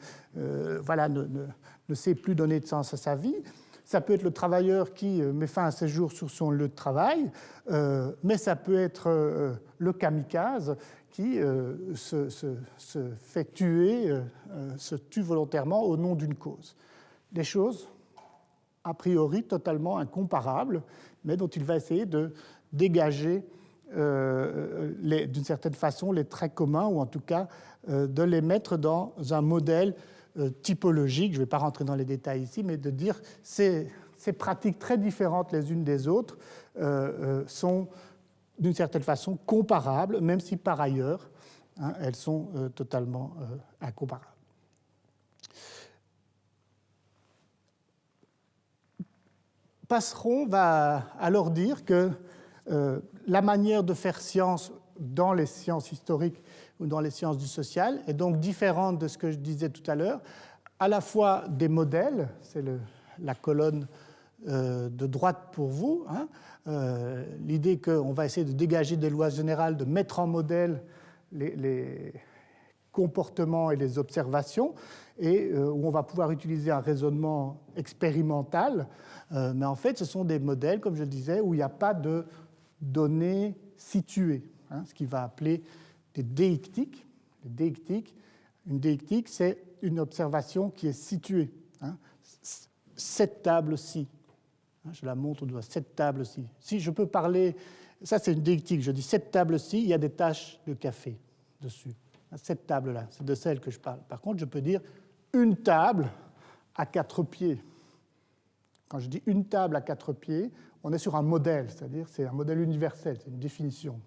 sait plus donner de sens à sa vie. Ça peut être le travailleur qui met fin à ses jours sur son lieu de travail, mais ça peut être le kamikaze qui se fait tuer, se tue volontairement au nom d'une cause. Des choses a priori totalement incomparables, mais dont il va essayer de dégager d'une certaine façon les traits communs, ou en tout cas de les mettre dans un modèle typologique. Je ne vais pas rentrer dans les détails ici, mais de dire ces pratiques très différentes les unes des autres sont d'une certaine façon comparables, même si par ailleurs, elles sont totalement incomparables. Passeron va alors dire que la manière de faire science dans les sciences historiques ou dans les sciences du social est donc différente de ce que je disais tout à l'heure, à la fois des modèles, c'est la colonne de droite pour vous, l'idée qu'on va essayer de dégager des lois générales, de mettre en modèle les comportements et les observations, et où on va pouvoir utiliser un raisonnement expérimental, mais en fait ce sont des modèles, comme je le disais, où il n'y a pas de données situées, ce qu'il va appeler des déictiques. Une déictique, c'est une observation qui est située. Cette table-ci, je la montre au doigt, cette table-ci. Si je peux parler, ça c'est une déictique, je dis cette table-ci, il y a des taches de café dessus. Cette table-là, c'est de celle que je parle. Par contre, je peux dire une table à 4 pieds. Quand je dis une table à 4 pieds, on est sur un modèle, c'est-à-dire c'est un modèle universel, c'est une définition.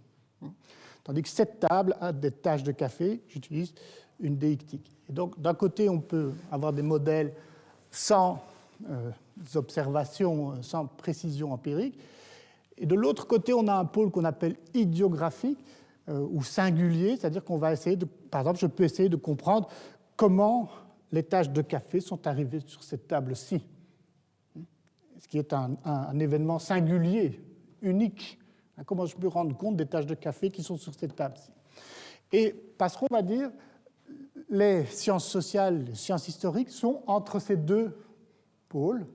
Tandis que cette table a des taches de café, j'utilise une déictique. Et donc, d'un côté, on peut avoir des modèles sans observations, sans précision empirique, et de l'autre côté, on a un pôle qu'on appelle idiographique ou singulier, c'est-à-dire qu'on va essayer de, par exemple, je peux essayer de comprendre comment les taches de café sont arrivées sur cette table-ci, ce qui est un événement singulier, unique. Comment je peux rendre compte des taches de café qui sont sur cette table-ci. Et Passeron va dire les sciences sociales, les sciences historiques sont entre ces deux pôles.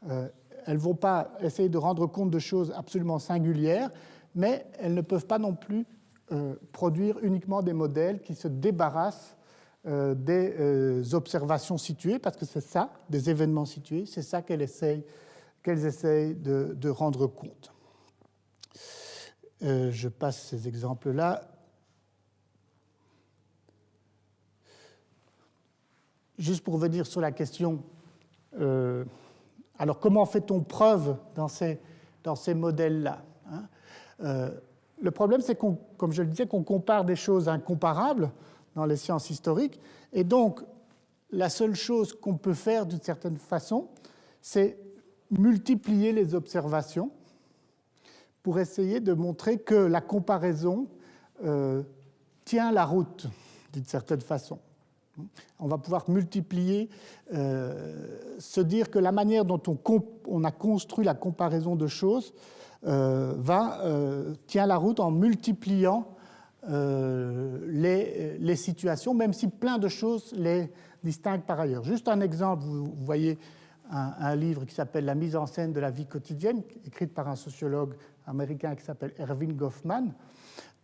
Elles ne vont pas essayer de rendre compte de choses absolument singulières, mais elles ne peuvent pas non plus produire uniquement des modèles qui se débarrassent des observations situées, parce que c'est ça, des événements situés, c'est ça qu'elles essayent de rendre compte. Je passe ces exemples-là. Juste pour revenir sur la question, alors comment fait-on preuve dans ces modèles-là, le problème, c'est comme je le disais, qu'on compare des choses incomparables dans les sciences historiques, et donc la seule chose qu'on peut faire d'une certaine façon, c'est multiplier les observations pour essayer de montrer que la comparaison tient la route d'une certaine façon. On va pouvoir multiplier, se dire que la manière dont on a construit la comparaison de choses tient la route en multipliant les situations, même si plein de choses les distinguent par ailleurs. Juste un exemple, vous voyez un livre qui s'appelle « La mise en scène de la vie quotidienne », écrit par un sociologue américain qui s'appelle Erving Goffman.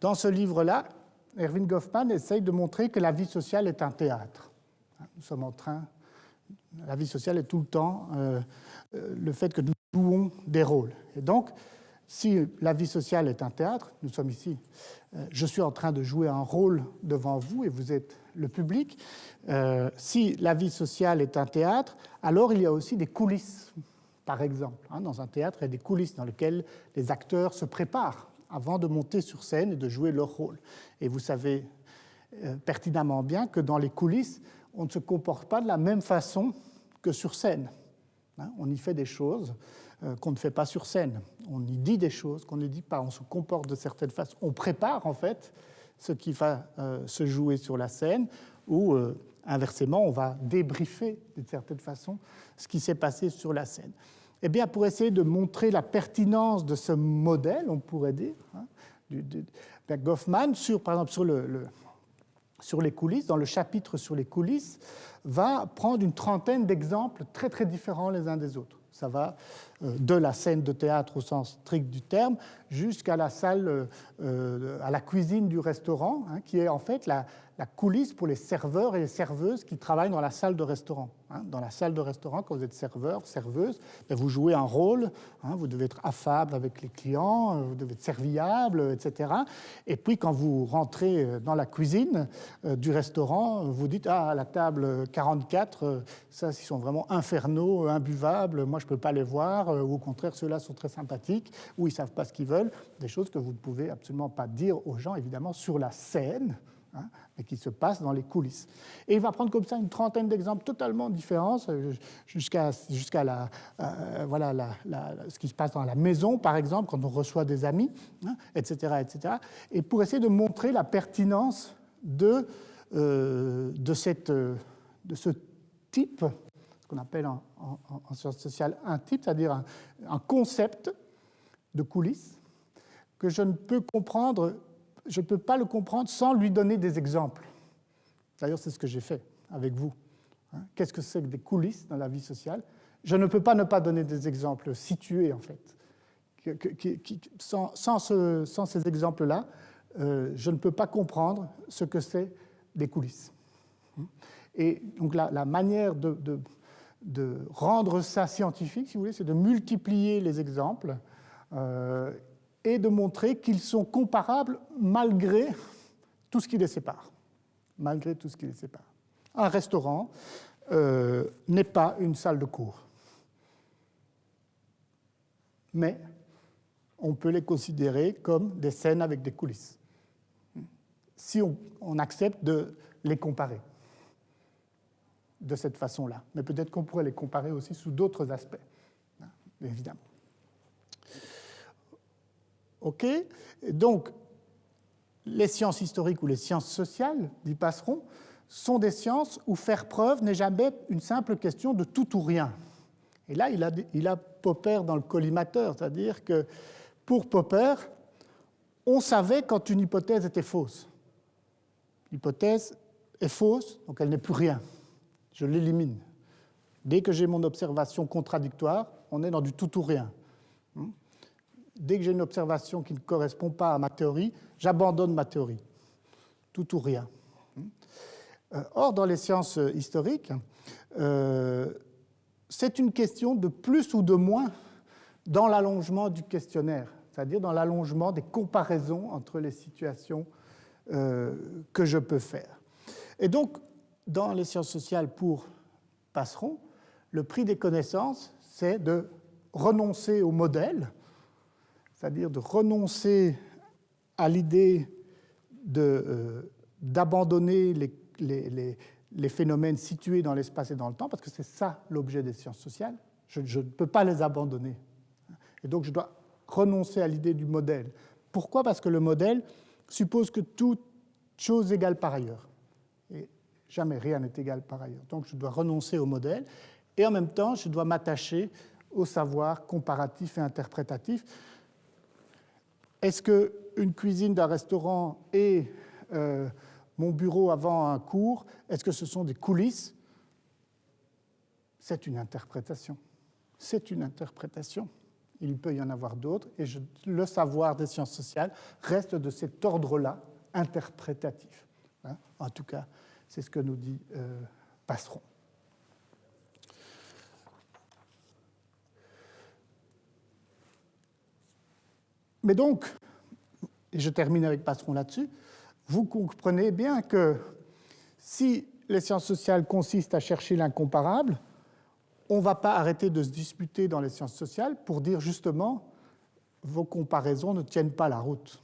Dans ce livre-là, Erving Goffman essaye de montrer que la vie sociale est un théâtre. Nous sommes en train... La vie sociale est tout le temps le fait que nous jouons des rôles. Et donc, si la vie sociale est un théâtre, nous sommes ici, je suis en train de jouer un rôle devant vous et vous êtes le public. Si la vie sociale est un théâtre, alors il y a aussi des coulisses, par exemple. Dans un théâtre, il y a des coulisses dans lesquelles les acteurs se préparent avant de monter sur scène et de jouer leur rôle. Et vous savez pertinemment bien que dans les coulisses, on ne se comporte pas de la même façon que sur scène. On y fait des choses qu'on ne fait pas sur scène. On y dit des choses qu'on ne dit pas. On se comporte de certaines façons. On prépare, en fait, ce qui va se jouer sur la scène, ou inversement, on va débriefer, d'une certaine façon, ce qui s'est passé sur la scène. Eh bien, pour essayer de montrer la pertinence de ce modèle, on pourrait dire, Goffman, par exemple, sur les coulisses, dans le chapitre sur les coulisses, va prendre une trentaine d'exemples très, très différents les uns des autres. Ça va de la scène de théâtre au sens strict du terme, jusqu'à la salle, à la cuisine du restaurant, hein, qui est en fait la coulisse pour les serveurs et les serveuses qui travaillent dans la salle de restaurant. Dans la salle de restaurant, quand vous êtes serveur, serveuse, vous jouez un rôle, vous devez être affable avec les clients, vous devez être serviable, etc. Et puis quand vous rentrez dans la cuisine du restaurant, vous dites « Ah, à la table 44, ça, ils sont vraiment infernaux, imbuvables, moi je ne peux pas les voir, ou au contraire, ceux-là sont très sympathiques, ou ils ne savent pas ce qu'ils veulent », des choses que vous ne pouvez absolument pas dire aux gens, évidemment, sur la scène, mais qui se passe dans les coulisses. Et il va prendre comme ça une trentaine d'exemples totalement différents, jusqu'à ce qui se passe dans la maison, par exemple, quand on reçoit des amis, etc., etc. Et pour essayer de montrer la pertinence de ce type, ce qu'on appelle en sciences sociales un type, c'est-à-dire un concept de coulisses que je ne peux pas le comprendre sans lui donner des exemples. D'ailleurs, c'est ce que j'ai fait avec vous. Qu'est-ce que c'est que des coulisses dans la vie sociale? Je ne peux pas ne pas donner des exemples situés, en fait. Sans ces exemples-là, je ne peux pas comprendre ce que c'est des coulisses. Et donc la manière de rendre ça scientifique, si vous voulez, c'est de multiplier les exemples et de montrer qu'ils sont comparables malgré tout ce qui les sépare. Malgré tout ce qui les sépare. Un restaurant n'est pas une salle de cours. Mais on peut les considérer comme des scènes avec des coulisses. Si on accepte de les comparer de cette façon-là. Mais peut-être qu'on pourrait les comparer aussi sous d'autres aspects, évidemment. OK? Donc, les sciences historiques ou les sciences sociales, dit Passeron, sont des sciences où faire preuve n'est jamais une simple question de tout ou rien. Et là, il a Popper dans le collimateur, c'est-à-dire que pour Popper, on savait quand une hypothèse était fausse. L'hypothèse est fausse, donc elle n'est plus rien. Je l'élimine. Dès que j'ai mon observation contradictoire, on est dans du tout ou rien. Dès que j'ai une observation qui ne correspond pas à ma théorie, j'abandonne ma théorie. Tout ou rien. Or, dans les sciences historiques, c'est une question de plus ou de moins dans l'allongement du questionnaire, c'est-à-dire dans l'allongement des comparaisons entre les situations que je peux faire. Et donc, dans les sciences sociales, pour Passeron, le prix des connaissances, c'est de renoncer au modèle, c'est-à-dire de renoncer à l'idée d'abandonner les phénomènes situés dans l'espace et dans le temps, parce que c'est ça l'objet des sciences sociales. Je ne peux pas les abandonner. Et donc je dois renoncer à l'idée du modèle. Pourquoi? Parce que le modèle suppose que toute chose égale par ailleurs. Et jamais rien n'est égal par ailleurs. Donc je dois renoncer au modèle, et en même temps, je dois m'attacher au savoir comparatif et interprétatif. Est-ce qu'une cuisine d'un restaurant et mon bureau avant un cours, est-ce que ce sont des coulisses? C'est une interprétation. C'est une interprétation. Il peut y en avoir d'autres, et le savoir des sciences sociales reste de cet ordre-là, interprétatif. En tout cas, c'est ce que nous dit Passeron. Mais donc, et je termine avec Passeron là-dessus, vous comprenez bien que si les sciences sociales consistent à chercher l'incomparable, on ne va pas arrêter de se disputer dans les sciences sociales pour dire justement vos comparaisons ne tiennent pas la route.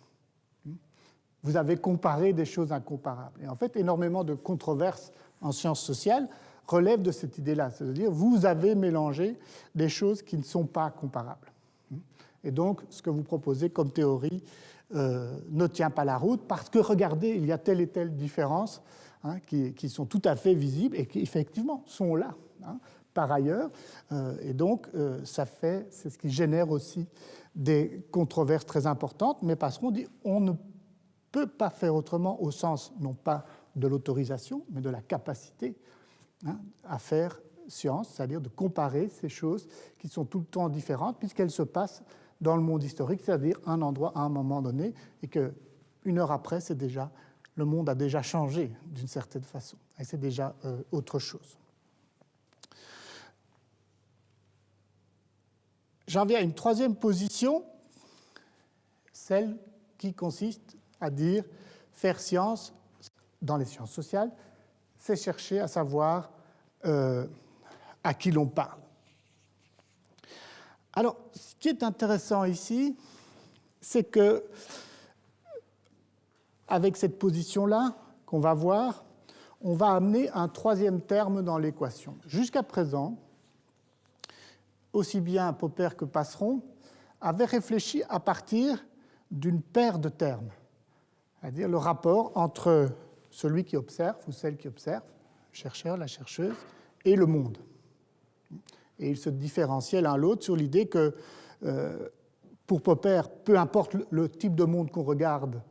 Vous avez comparé des choses incomparables. Et en fait, énormément de controverses en sciences sociales relèvent de cette idée-là, c'est-à-dire vous avez mélangé des choses qui ne sont pas comparables. Et donc, ce que vous proposez comme théorie ne tient pas la route parce que, regardez, il y a telle et telle différence qui sont tout à fait visibles et qui, effectivement, sont là, par ailleurs. Et donc, c'est ce qui génère aussi des controverses très importantes. Mais parce qu'on dit on ne peut pas faire autrement au sens, non pas de l'autorisation, mais de la capacité à faire science, c'est-à-dire de comparer ces choses qui sont tout le temps différentes, puisqu'elles se passent dans le monde historique, c'est-à-dire un endroit à un moment donné, et qu'une heure après, le monde a déjà changé d'une certaine façon, et c'est déjà autre chose. J'en viens à une troisième position, celle qui consiste à dire faire science dans les sciences sociales, c'est chercher à savoir à qui l'on parle. Alors, ce qui est intéressant ici, c'est que, avec cette position-là qu'on va voir, on va amener un troisième terme dans l'équation. Jusqu'à présent, aussi bien Popper que Passeron avaient réfléchi à partir d'une paire de termes, c'est-à-dire le rapport entre celui qui observe ou celle qui observe, le chercheur, la chercheuse, et le monde. Et ils se différenciaient l'un l'autre sur l'idée que, pour Popper, peu importe le type de monde qu'on regarde,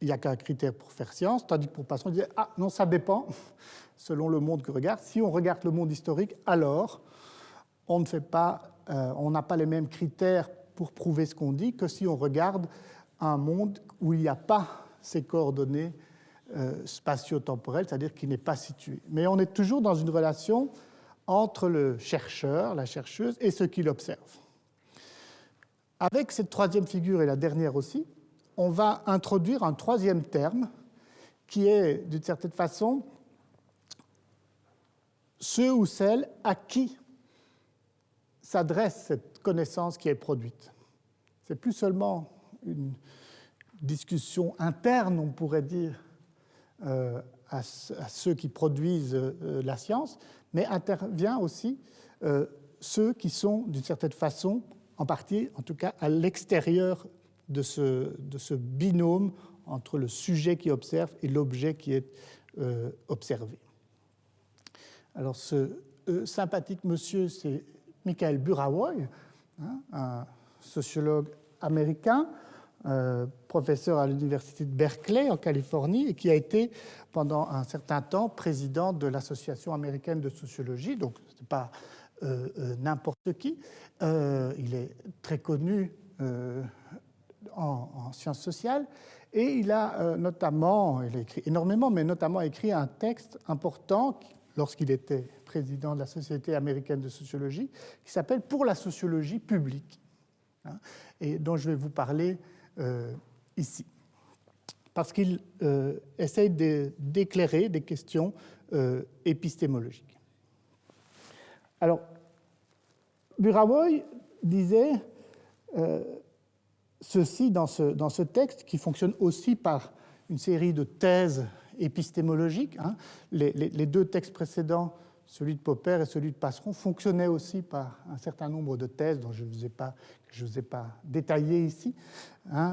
il n'y a qu'un critère pour faire science, tandis que pour Passeron, il disait « Ah non, ça dépend, selon le monde qu'on regarde. Si on regarde le monde historique, alors on n'a pas les mêmes critères pour prouver ce qu'on dit que si on regarde un monde où il n'y a pas ces coordonnées spatio-temporelles, c'est-à-dire qui n'est pas situé. Mais on est toujours dans une relation entre le chercheur, la chercheuse, et ce qu'il observe. Avec cette troisième figure, et la dernière aussi, on va introduire un troisième terme qui est, d'une certaine façon, ceux ou celles à qui s'adresse cette connaissance qui est produite. C'est plus seulement une discussion interne, on pourrait dire, à ceux qui produisent la science, mais intervient aussi ceux qui sont, d'une certaine façon, en partie, en tout cas, à l'extérieur de ce binôme entre le sujet qui observe et l'objet qui est observé. Alors, ce sympathique monsieur, c'est Michael Burawoy, un sociologue américain, professeur à l'université de Berkeley en Californie, et qui a été pendant un certain temps président de l'Association américaine de sociologie, donc ce n'est pas n'importe qui. Il est très connu en sciences sociales, et il a écrit énormément, mais notamment écrit un texte important lorsqu'il était président de la Société américaine de sociologie, qui s'appelle « Pour la sociologie publique », et dont je vais vous parler ici, parce qu'il essaye d'éclairer des questions épistémologiques. Alors, Burawoy disait ceci dans ce texte, qui fonctionne aussi par une série de thèses épistémologiques. Les deux textes précédents, celui de Popper et celui de Passeron, fonctionnaient aussi par un certain nombre de thèses dont je ne vous ai pas détaillé ici,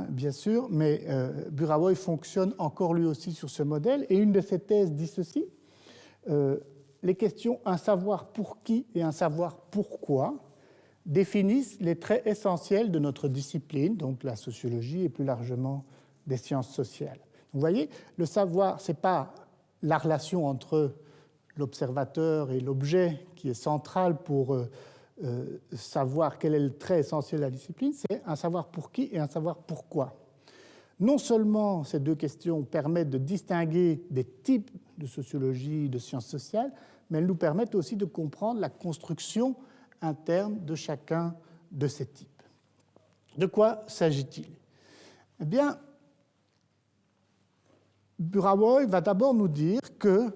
bien sûr, mais Burawoy fonctionne encore lui aussi sur ce modèle, et une de ces thèses dit ceci: les questions un savoir pour qui et un savoir pourquoi définissent les traits essentiels de notre discipline, donc la sociologie et plus largement des sciences sociales. Vous voyez, le savoir, ce n'est pas la relation entre l'observateur et l'objet qui est centrale pour savoir quel est le trait essentiel de la discipline, c'est un savoir pour qui et un savoir pourquoi. Non seulement ces deux questions permettent de distinguer des types de sociologie, de sciences sociales, mais elles nous permettent aussi de comprendre la construction interne de chacun de ces types. De quoi s'agit-il? Eh bien, Burawoy va d'abord nous dire que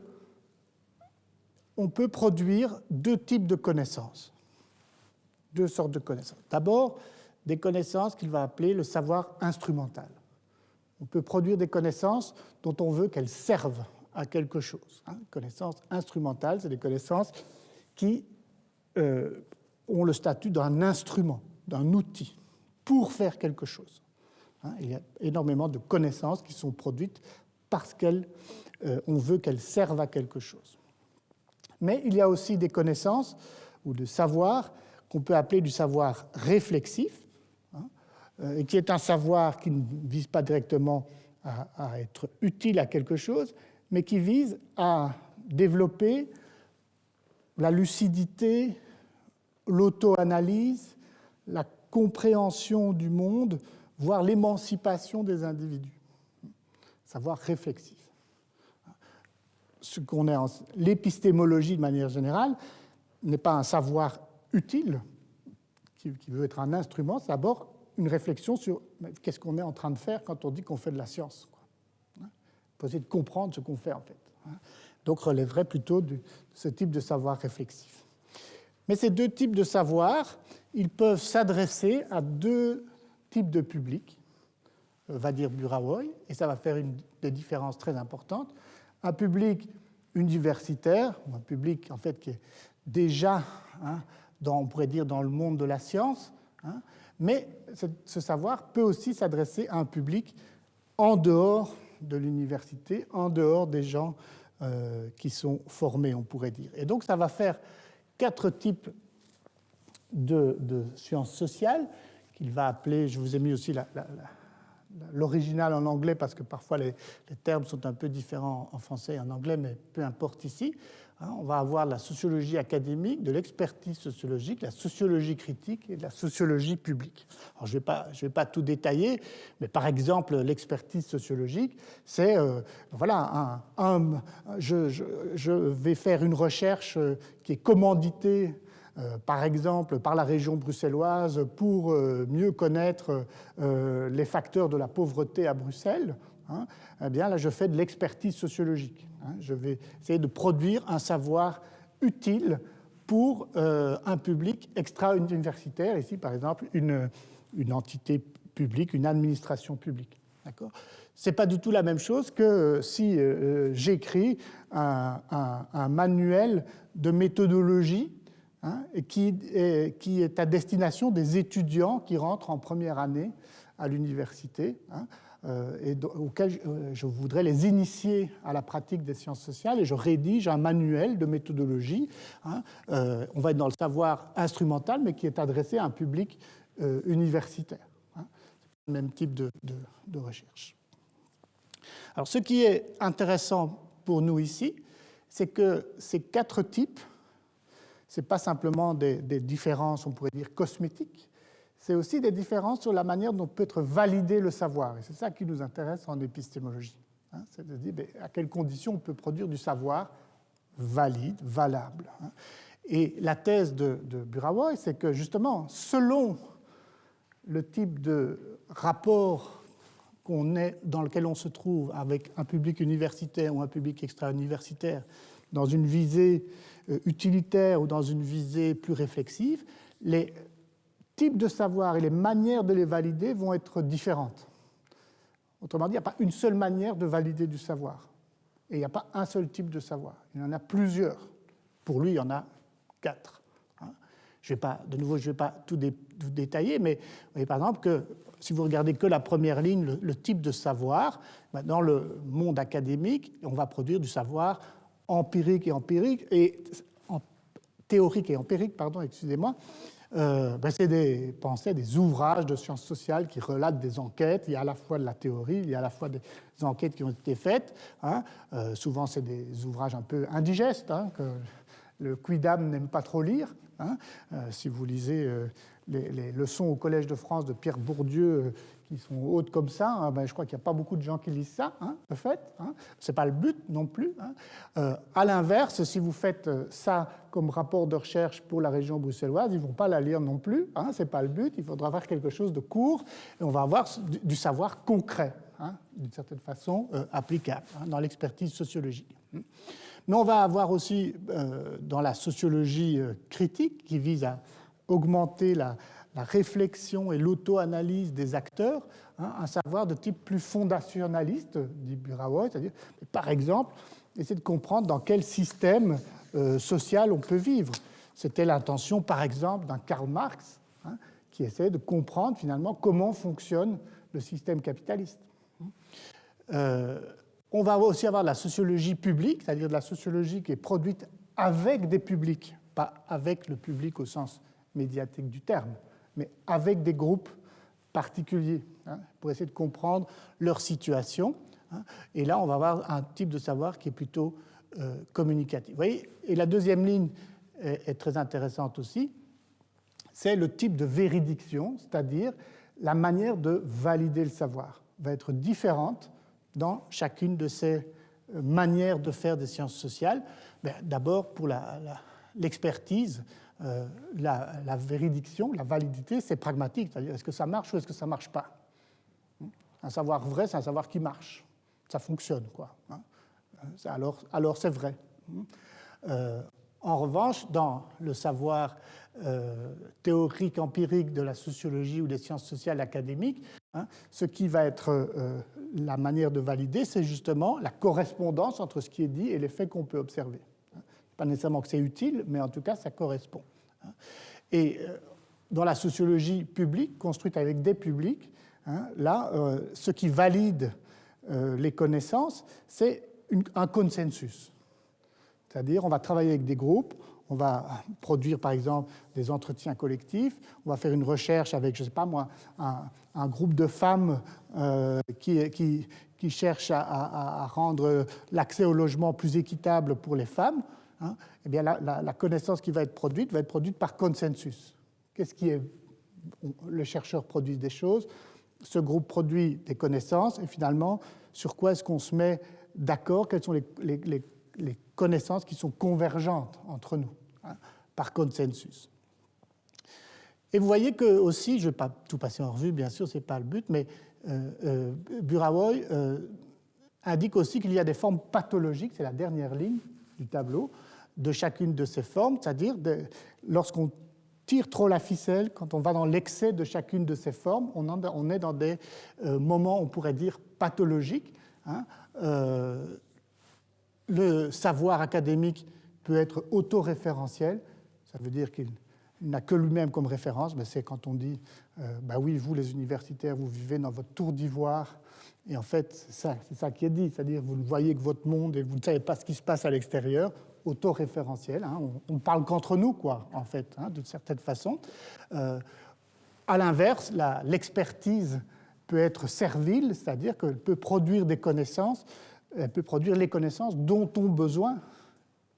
on peut produire deux types de connaissances, deux sortes de connaissances. D'abord, des connaissances qu'il va appeler le savoir instrumental. On peut produire des connaissances dont on veut qu'elles servent à quelque chose. Connaissances instrumentales, c'est des connaissances qui ont le statut d'un instrument, d'un outil, pour faire quelque chose. Il y a énormément de connaissances qui sont produites parce qu'on veut qu'elles servent à quelque chose. Mais il y a aussi des connaissances ou de savoir qu'on peut appeler du savoir réflexif, et qui est un savoir qui ne vise pas directement à être utile à quelque chose, mais qui vise à développer la lucidité, l'auto-analyse, la compréhension du monde, voire l'émancipation des individus. Savoir réflexif. Ce qu'on est en l'épistémologie de manière générale n'est pas un savoir utile qui veut être un instrument, c'est d'abord une réflexion sur qu'est-ce qu'on est en train de faire quand on dit qu'on fait de la science. Pour essayer de comprendre ce qu'on fait en fait. Donc relèverait plutôt de ce type de savoir réflexif. Mais ces deux types de savoir, ils peuvent s'adresser à deux types de publics, va dire Burawoy, et ça va faire des différences très importantes. Un public universitaire, ou un public en fait qui est déjà, on pourrait dire, dans le monde de la science, mais ce savoir peut aussi s'adresser à un public en dehors de l'université, en dehors des gens qui sont formés, on pourrait dire. Et donc ça va faire 4 types de sciences sociales qu'il va appeler, je vous ai mis aussi l'original en anglais parce que parfois les termes sont un peu différents en français et en anglais, mais peu importe ici. On va avoir la sociologie académique, de l'expertise sociologique, la sociologie critique et la sociologie publique. Alors, je vais pas tout détailler, mais par exemple, l'expertise sociologique, c'est, je vais faire une recherche qui est commanditée, par exemple, par la région bruxelloise pour mieux connaître les facteurs de la pauvreté à Bruxelles. Eh bien, là, je fais de l'expertise sociologique. Je vais essayer de produire un savoir utile pour un public extra-universitaire, ici, par exemple, une entité publique, une administration publique. Ce n'est pas du tout la même chose que si j'écris un manuel de méthodologie qui est à destination des étudiants qui rentrent en première année à l'université, et auxquels je voudrais les initier à la pratique des sciences sociales, et je rédige un manuel de méthodologie. On va être dans le savoir instrumental, mais qui est adressé à un public universitaire. C'est le même type de recherche. Alors, ce qui est intéressant pour nous ici, c'est que ces 4 types, ce n'est pas simplement des différences, on pourrait dire, cosmétiques, c'est aussi des différences sur la manière dont peut être validé le savoir. Et c'est ça qui nous intéresse en épistémologie. C'est de dire à quelles conditions on peut produire du savoir valide, valable. Et la thèse de Burawoy, c'est que justement, selon le type de rapport dans lequel on se trouve avec un public universitaire ou un public extra-universitaire, dans une visée utilitaire ou dans une visée plus réflexive, les types de savoir et les manières de les valider vont être différentes. Autrement dit, il n'y a pas une seule manière de valider du savoir. Et il n'y a pas un seul type de savoir. Il y en a plusieurs. Pour lui, il y en a 4. Je ne vais pas tout détailler, mais vous voyez par exemple que si vous regardez que la première ligne, le type de savoir, dans le monde académique, on va produire du savoir empirique et théorique et empirique, excusez-moi. C'est des ouvrages de sciences sociales qui relatent des enquêtes. Il y a à la fois de la théorie, il y a à la fois des enquêtes qui ont été faites. Souvent, c'est des ouvrages un peu indigestes, que le quidam n'aime pas trop lire. Si vous lisez les leçons au Collège de France de Pierre Bourdieu, qui sont hautes comme ça, je crois qu'il n'y a pas beaucoup de gens qui lisent ça, de fait. Ce n'est pas le but non plus. À l'inverse, si vous faites ça comme rapport de recherche pour la région bruxelloise, ils ne vont pas la lire non plus. Ce n'est pas le but. Il faudra avoir quelque chose de court et on va avoir du savoir concret, d'une certaine façon applicable, dans l'expertise sociologique. Mais on va avoir aussi, dans la sociologie critique, qui vise à augmenter la réflexion et l'auto-analyse des acteurs, un savoir de type plus fondationnaliste, dit Burawoy, c'est-à-dire, par exemple, essayer de comprendre dans quel système social on peut vivre. C'était l'intention, par exemple, d'un Karl Marx, qui essayait de comprendre finalement comment fonctionne le système capitaliste. On va aussi avoir de la sociologie publique, c'est-à-dire de la sociologie qui est produite avec des publics, pas avec le public au sens médiatique du terme, mais avec des groupes particuliers, pour essayer de comprendre leur situation. Et là, on va avoir un type de savoir qui est plutôt communicatif. Vous voyez ? Et la deuxième ligne est très intéressante aussi, c'est le type de véridiction, c'est-à-dire la manière de valider le savoir va être différente dans chacune de ces manières de faire des sciences sociales. D'abord, pour l'expertise, la véridiction, la validité, c'est pragmatique, c'est-à-dire est-ce que ça marche ou est-ce que ça ne marche pas. Un savoir vrai, c'est un savoir qui marche, ça fonctionne, quoi. Alors c'est vrai. En revanche, dans le savoir théorique, empirique de la sociologie ou des sciences sociales académiques, ce qui va être la manière de valider, c'est justement la correspondance entre ce qui est dit et les faits qu'on peut observer. Pas nécessairement que c'est utile, mais en tout cas, ça correspond. Et dans la sociologie publique, construite avec des publics, là, ce qui valide les connaissances, c'est un consensus. C'est-à-dire, on va travailler avec des groupes, on va produire, par exemple, des entretiens collectifs, on va faire une recherche avec, je ne sais pas moi, un groupe de femmes qui cherchent à rendre l'accès au logement plus équitable pour les femmes. Eh bien, la connaissance qui va être produite par consensus. Qu'est-ce qui est... Le chercheur produit des choses, ce groupe produit des connaissances, et finalement, sur quoi est-ce qu'on se met d'accord? Quelles sont les connaissances qui sont convergentes entre nous, par consensus. Et vous voyez que aussi, je ne vais pas tout passer en revue, bien sûr, ce n'est pas le but, mais Burawoy indique aussi qu'il y a des formes pathologiques, c'est la dernière ligne du tableau, de chacune de ces formes, c'est-à-dire lorsqu'on tire trop la ficelle, quand on va dans l'excès de chacune de ces formes, on est dans des moments, on pourrait dire, pathologiques. Le savoir académique peut être autoréférentiel, ça veut dire qu'il n'a que lui-même comme référence, mais c'est quand on dit oui, vous les universitaires, vous vivez dans votre tour d'ivoire, et en fait, c'est ça qui est dit, c'est-à-dire vous ne voyez que votre monde et vous ne savez pas ce qui se passe à l'extérieur, autoréférentiel, on ne parle qu'entre nous, quoi, en fait, d'une certaine façon. À l'inverse, l'expertise peut être servile, c'est-à-dire qu'elle peut produire des connaissances, elle peut produire les connaissances dont ont besoin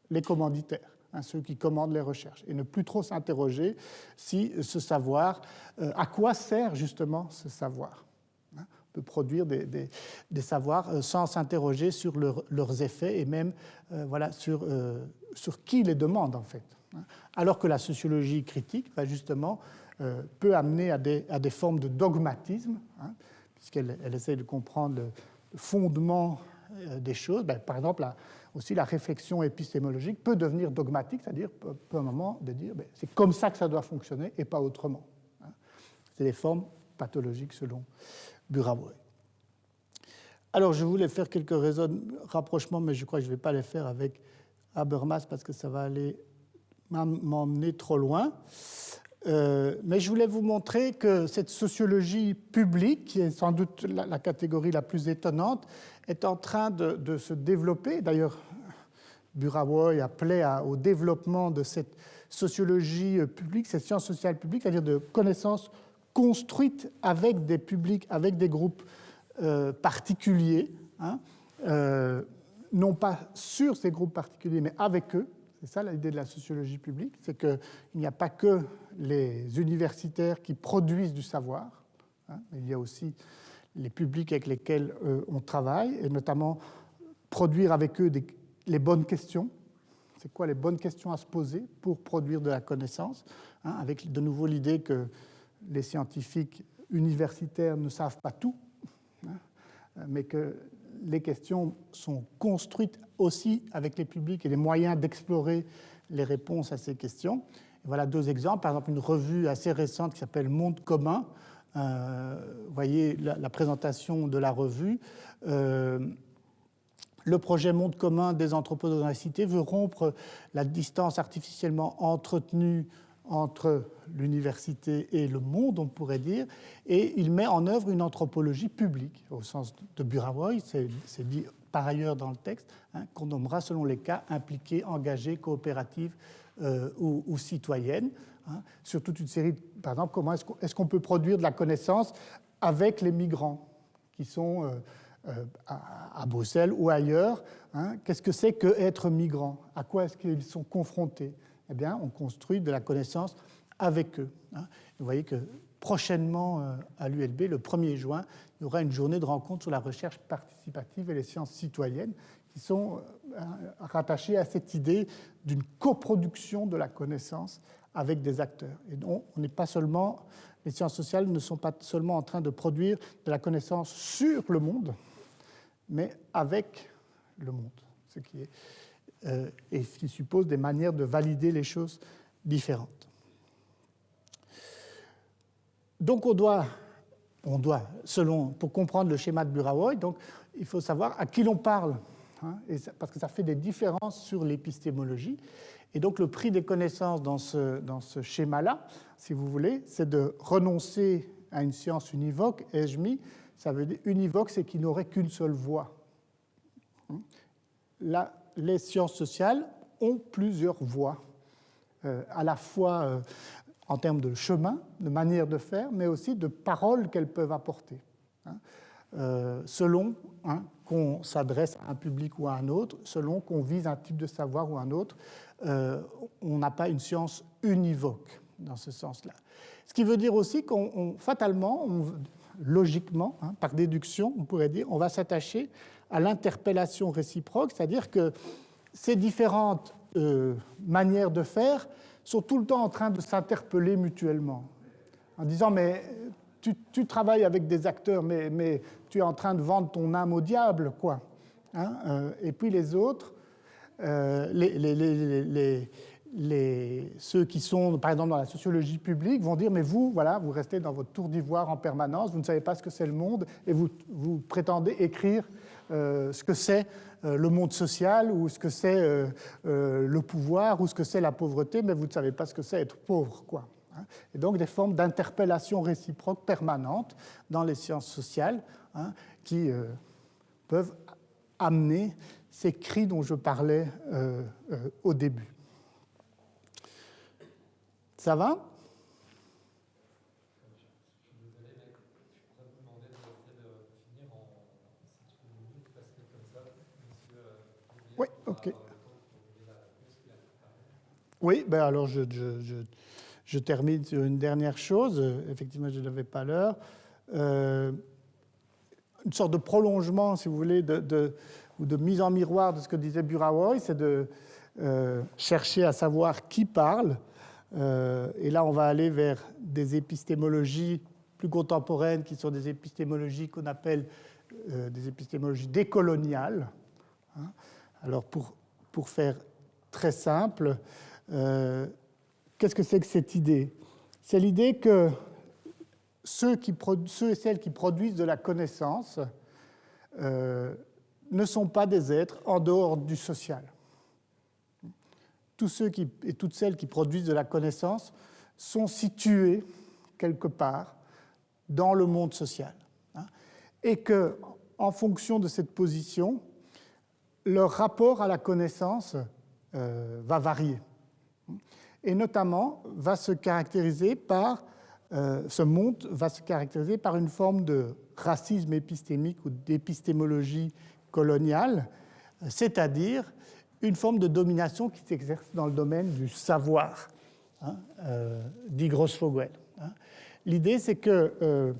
les commanditaires, ceux qui commandent les recherches, et ne plus trop s'interroger si ce savoir, à quoi sert justement ce savoir. On peut produire des savoirs sans s'interroger sur leurs effets et même sur qui les demande en fait. Alors que la sociologie critique va justement peut amener à des formes de dogmatisme, puisqu'elle essaie de comprendre le fondement des choses. Par exemple, aussi la réflexion épistémologique peut devenir dogmatique, c'est-à-dire peut à un moment de dire c'est comme ça que ça doit fonctionner et pas autrement. C'est des formes pathologiques selon Burawoy. Alors, je voulais faire quelques rapprochements, mais je crois que je ne vais pas les faire avec Habermas parce que ça va aller m'emmener trop loin. Mais je voulais vous montrer que cette sociologie publique, qui est sans doute la catégorie la plus étonnante, est en train de se développer. D'ailleurs, Burawoy appelait au développement de cette sociologie publique, cette science sociale publique, c'est-à-dire de connaissances construites avec des publics, avec des groupes particuliers, non pas sur ces groupes particuliers, mais avec eux. C'est ça l'idée de la sociologie publique, c'est qu'il n'y a pas que les universitaires qui produisent du savoir, mais il y a aussi les publics avec lesquels on travaille, et notamment produire avec eux les bonnes questions. C'est quoi les bonnes questions à se poser pour produire de la connaissance, avec de nouveau l'idée que les scientifiques universitaires ne savent pas tout, mais que les questions sont construites aussi avec les publics et les moyens d'explorer les réponses à ces questions. Et voilà deux exemples. Par exemple, une revue assez récente qui s'appelle Monde commun. Vous voyez la présentation de la revue. Le projet Monde commun des anthropologues dans la cité veut rompre la distance artificiellement entretenue entre l'université et le monde, on pourrait dire, et il met en œuvre une anthropologie publique, au sens de Burawoy, c'est dit par ailleurs dans le texte, qu'on nommera selon les cas impliqués, engagés, coopératives ou citoyennes, sur toute une série, par exemple, comment est-ce qu'on peut produire de la connaissance avec les migrants qui sont à Bruxelles ou ailleurs. Qu'est-ce que c'est qu'être migrant? À quoi est-ce qu'ils sont confrontés? eh bien, on construit de la connaissance avec eux. Vous voyez que prochainement, à l'ULB, le 1er juin, il y aura une journée de rencontre sur la recherche participative et les sciences citoyennes qui sont rattachées à cette idée d'une coproduction de la connaissance avec des acteurs. Et donc, on n'est pas seulement, les sciences sociales ne sont pas seulement en train de produire de la connaissance sur le monde, mais avec le monde, ce qui est, et ce qui suppose des manières de valider les choses différentes. Donc on doit, pour comprendre le schéma de Burawoy, donc il faut savoir à qui l'on parle, parce que ça fait des différences sur l'épistémologie. Et donc le prix des connaissances dans ce schéma-là, si vous voulez, c'est de renoncer à une science univoque, ai-je mis. Ça veut dire univoque, c'est qu'il n'aurait qu'une seule voie. Là, les sciences sociales ont plusieurs voies, à la fois en termes de chemin, de manière de faire, mais aussi de paroles qu'elles peuvent apporter. Selon qu'on s'adresse à un public ou à un autre, selon qu'on vise un type de savoir ou un autre, on n'a pas une science univoque dans ce sens-là. Ce qui veut dire aussi qu'on fatalement, logiquement, par déduction, on pourrait dire, on va s'attacher à l'interpellation réciproque, c'est-à-dire que ces différentes manières de faire sont tout le temps en train de s'interpeller mutuellement, en disant « mais tu travailles avec des acteurs, mais tu es en train de vendre ton âme au diable, quoi. » Et puis les autres, ceux qui sont, par exemple, dans la sociologie publique, vont dire « mais vous, voilà, vous restez dans votre tour d'ivoire en permanence, vous ne savez pas ce que c'est le monde, et vous prétendez écrire ce que c'est le monde social, ou ce que c'est le pouvoir, ou ce que c'est la pauvreté, mais vous ne savez pas ce que c'est être pauvre, quoi. » Et donc des formes d'interpellation réciproque permanente dans les sciences sociales qui peuvent amener ces cris dont je parlais au début. Ça va ? Oui, ok. Oui, ben alors je termine sur une dernière chose. Effectivement, je n'avais pas l'heure. Une sorte de prolongement, si vous voulez, ou de mise en miroir de ce que disait Burawoy, c'est de chercher à savoir qui parle. Et là, on va aller vers des épistémologies plus contemporaines, qui sont des épistémologies qu'on appelle des épistémologies décoloniales. Alors, pour faire très simple, qu'est-ce que c'est que cette idée ? C'est l'idée que ceux et celles qui produisent de la connaissance ne sont pas des êtres en dehors du social. Tous ceux et toutes celles qui produisent de la connaissance sont situés quelque part dans le monde social. Et que, en fonction de cette position, leur rapport à la connaissance va varier. Et notamment, ce monde va se caractériser par une forme de racisme épistémique ou d'épistémologie coloniale, c'est-à-dire une forme de domination qui s'exerce dans le domaine du savoir, dit Grossfogel. L'idée, c'est que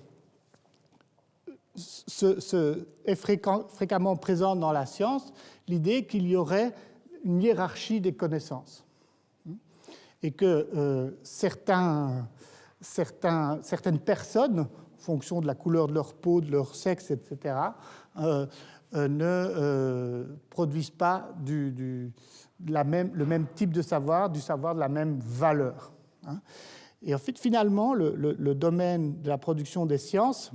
est fréquemment présente dans la science l'idée qu'il y aurait une hiérarchie des connaissances et que certaines personnes, en fonction de la couleur de leur peau, de leur sexe, etc., ne produisent pas le même type de savoir, du savoir de la même valeur. Et en fait, finalement, le domaine de la production des sciences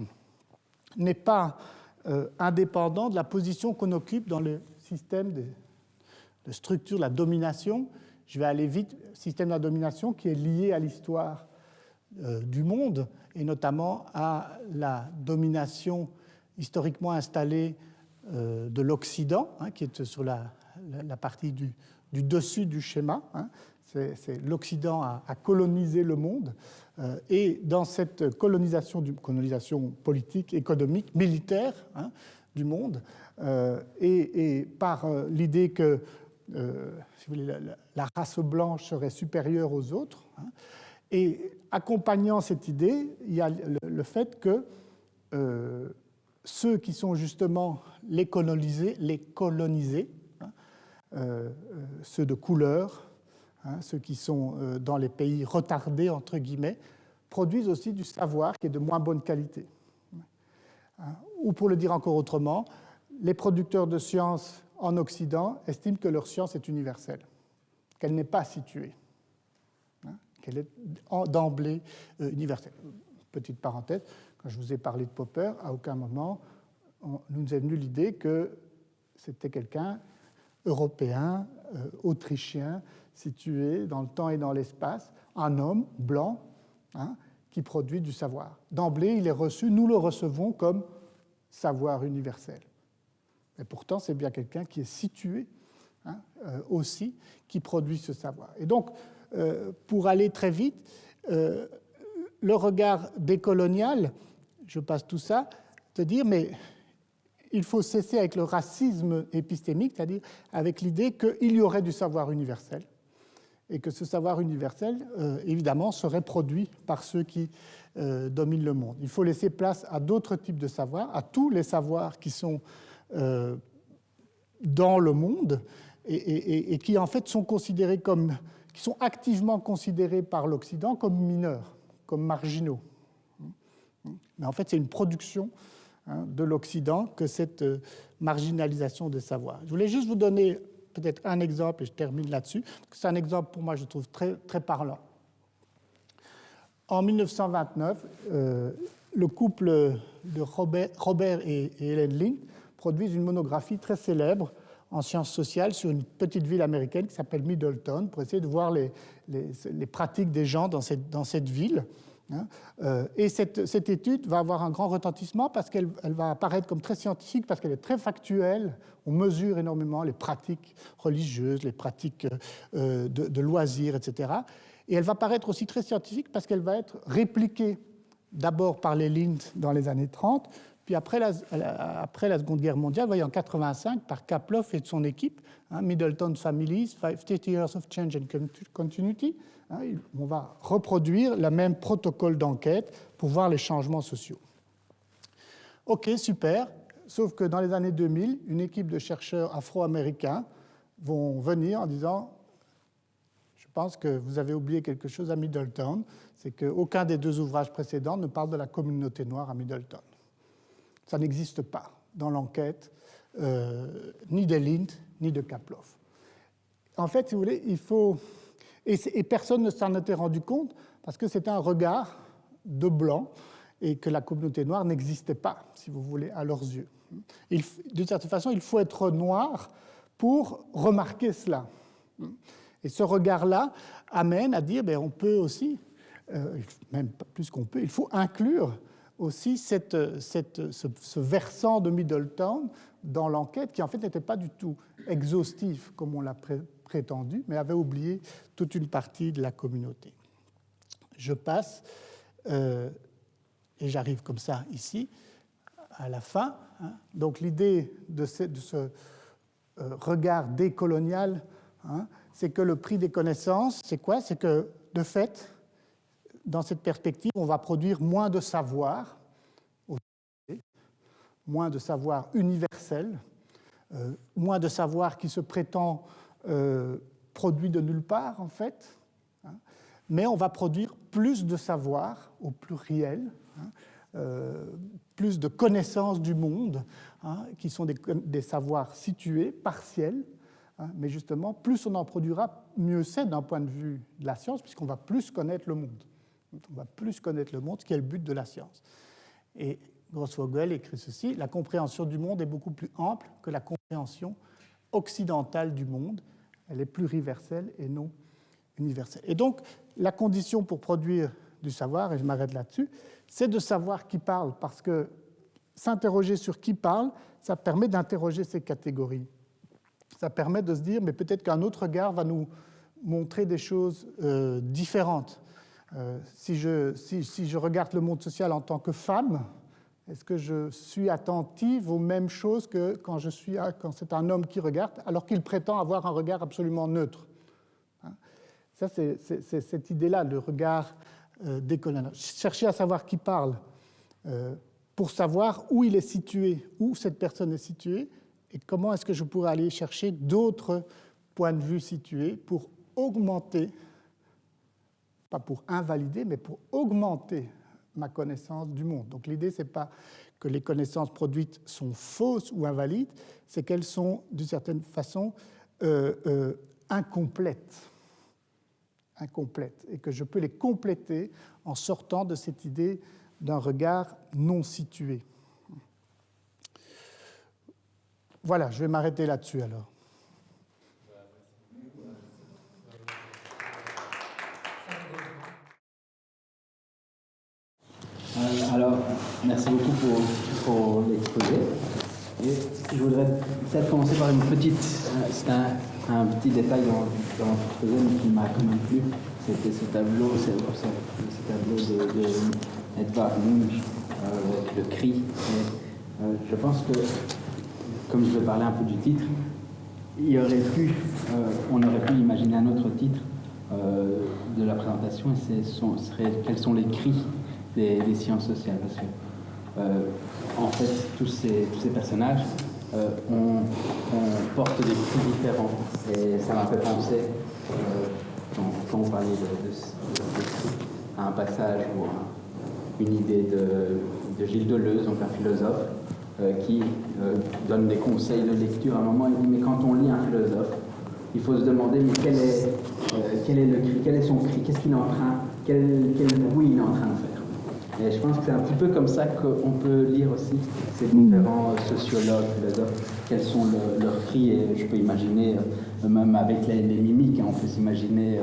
n'est pas indépendant de la position qu'on occupe dans le système de structure de la domination. Je vais aller vite, système de la domination qui est lié à l'histoire du monde, et notamment à la domination historiquement installée de l'Occident, qui est sur la partie du dessus du schéma. C'est l'Occident a colonisé le monde, et dans cette colonisation politique, économique, militaire du monde, et par l'idée que si vous voulez, la race blanche serait supérieure aux autres. Et accompagnant cette idée, il y a le fait que ceux qui sont justement les colonisés, ceux de couleur, ceux qui sont dans les pays retardés, entre guillemets, produisent aussi du savoir qui est de moins bonne qualité. Ou pour le dire encore autrement, les producteurs de sciences en Occident estiment que leur science est universelle, qu'elle n'est pas située, qu'elle est d'emblée universelle. Petite parenthèse, quand je vous ai parlé de Popper, à aucun moment nous est venue l'idée que c'était quelqu'un européen, autrichien, situé dans le temps et dans l'espace, un homme blanc qui produit du savoir. D'emblée, il est reçu, nous le recevons comme savoir universel. Et pourtant, c'est bien quelqu'un qui est situé aussi, qui produit ce savoir. Et donc, pour aller très vite, le regard décolonial, je passe tout ça, de dire, mais il faut cesser avec le racisme épistémique, c'est-à-dire avec l'idée qu'il y aurait du savoir universel, et que ce savoir universel, évidemment, serait produit par ceux qui dominent le monde. Il faut laisser place à d'autres types de savoirs, à tous les savoirs qui sont dans le monde et qui, en fait, sont considérés comme, qui sont activement considérés par l'Occident comme mineurs, comme marginaux. Mais en fait, c'est une production de l'Occident que cette marginalisation des savoirs. Je voulais juste vous donner peut-être un exemple, et je termine là-dessus, parce que c'est un exemple, pour moi, je trouve très, très parlant. En 1929, le couple de Robert et Helen Lynn produisent une monographie très célèbre en sciences sociales sur une petite ville américaine qui s'appelle Middleton, pour essayer de voir les pratiques des gens dans cette ville. Et cette étude va avoir un grand retentissement parce qu'elle va apparaître comme très scientifique, parce qu'elle est très factuelle. On mesure énormément les pratiques religieuses, les pratiques de loisirs, etc. Et elle va paraître aussi très scientifique parce qu'elle va être répliquée d'abord par les Lind dans les années 30, puis après la Seconde Guerre mondiale, en 1985, par Kaploff et de son équipe, Middleton Families, 50 Years of Change and Continuity. On va reproduire le même protocole d'enquête pour voir les changements sociaux. OK, super. Sauf que dans les années 2000, une équipe de chercheurs afro-américains vont venir en disant « Je pense que vous avez oublié quelque chose à Middleton, c'est qu'aucun des deux ouvrages précédents ne parle de la communauté noire à Middleton. Ça n'existe pas dans l'enquête, ni de Lind, ni de Kaploff. En fait, si vous voulez, il faut... Et personne ne s'en était rendu compte parce que c'était un regard de blanc et que la communauté noire n'existait pas, si vous voulez, à leurs yeux. D'une certaine façon, il faut être noir pour remarquer cela. Et ce regard-là amène à dire, on peut aussi, même plus qu'on peut, il faut inclure aussi ce versant de Middleton dans l'enquête qui en fait n'était pas du tout exhaustif comme on l'a prétendu, mais avait oublié toute une partie de la communauté. Je passe, et j'arrive comme ça ici, à la fin. Donc l'idée de ce regard décolonial, c'est que le prix des connaissances, c'est quoi? C'est que, de fait, dans cette perspective, on va produire moins de savoir, moins de savoir universel, moins de savoir qui se prétend produit de nulle part, en fait, mais on va produire plus de savoir au pluriel, plus de connaissances du monde, qui sont des savoirs situés, partiels, mais justement, plus on en produira, mieux c'est d'un point de vue de la science, puisqu'on va plus connaître le monde. On va plus connaître le monde, ce qui est le but de la science. Et Grossfogel écrit ceci, la compréhension du monde est beaucoup plus ample que la compréhension occidentale du monde. Elle est pluriverselle et non universelle. Et donc, la condition pour produire du savoir, et je m'arrête là-dessus, c'est de savoir qui parle, parce que s'interroger sur qui parle, ça permet d'interroger ces catégories. Ça permet de se dire, mais peut-être qu'un autre regard va nous montrer des choses différentes. Si je regarde le monde social en tant que femme, Est-ce que je suis attentive aux mêmes choses que quand c'est un homme qui regarde, alors qu'il prétend avoir un regard absolument neutre? Ça, c'est cette idée-là, le regard décolonial. Chercher à savoir qui parle pour savoir où il est situé, où cette personne est située, et comment est-ce que je pourrais aller chercher d'autres points de vue situés pour augmenter, pas pour invalider, mais pour augmenter ma connaissance du monde. Donc l'idée, ce n'est pas que les connaissances produites sont fausses ou invalides, c'est qu'elles sont, d'une certaine façon, incomplètes, et que je peux les compléter en sortant de cette idée d'un regard non situé. Voilà, je vais m'arrêter là-dessus alors. Alors, merci beaucoup pour l'exposé. Et je voudrais peut-être commencer par une petite... c'est un petit détail dans l'exposé qui m'a quand même plu. C'était ce tableau, de Edvard Munch, avec le cri. Et, je pense que, comme je vais parler un peu du titre, on aurait pu imaginer un autre titre de la présentation, et serait quels sont les cris des sciences sociales, parce que en fait tous ces personnages on porte des cris différents, et ça m'a fait penser quand vous parliez de cris, à un passage ou une idée de Gilles Deleuze, donc un philosophe qui donne des conseils de lecture. À un moment il dit, mais quand on lit un philosophe, il faut se demander, mais quel est le cri, quel est son cri, qu'est-ce qu'il est en train, quel bruit il est en train de faire. Et je pense que c'est un petit peu comme ça qu'on peut lire aussi ces différents sociologues, philosophes, quels sont leurs cris. Et je peux imaginer, même avec les mimiques, on peut s'imaginer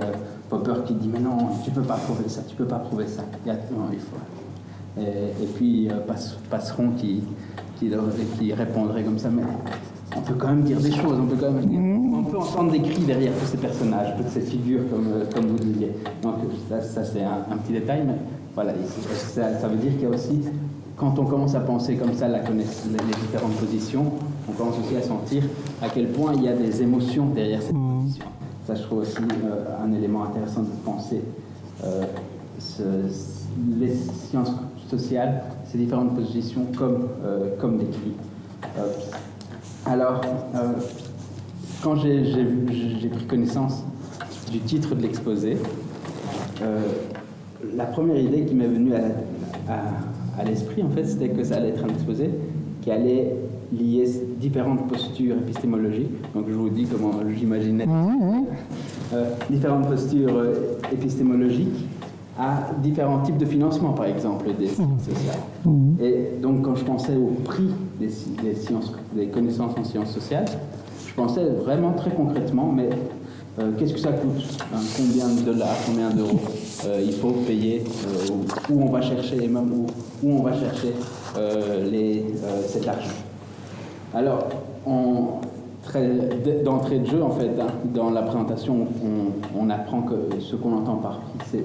Popper qui dit « Mais non, tu ne peux pas prouver ça, tu ne peux pas prouver ça. » Non, il faut. Et puis Passeron qui répondrait comme ça « Mais on peut quand même dire des choses, on peut entendre des cris derrière tous ces personnages, toutes ces figures, comme vous disiez. » Donc ça c'est un petit détail, mais voilà, ça veut dire qu'il y a aussi, quand on commence à penser comme ça les différentes positions, on commence aussi à sentir à quel point il y a des émotions derrière cette position. Ça, je trouve aussi un élément intéressant de penser les sciences sociales, ces différentes positions comme des cris. Alors, quand j'ai pris connaissance du titre de l'exposé, la première idée qui m'est venue à l'esprit, en fait, c'était que ça allait être un exposé qui allait lier différentes postures épistémologiques. Donc, je vous dis comment j'imaginais différentes postures épistémologiques à différents types de financement, par exemple, des sciences sociales. Et donc, quand je pensais au prix des connaissances en sciences sociales, je pensais vraiment très concrètement, mais qu'est-ce que ça coûte, combien de dollars, combien d'euros il faut payer, où on va chercher, et même où on va chercher cet argent. Alors, d'entrée de jeu, en fait, dans la présentation, on apprend que ce qu'on entend par prix, c'est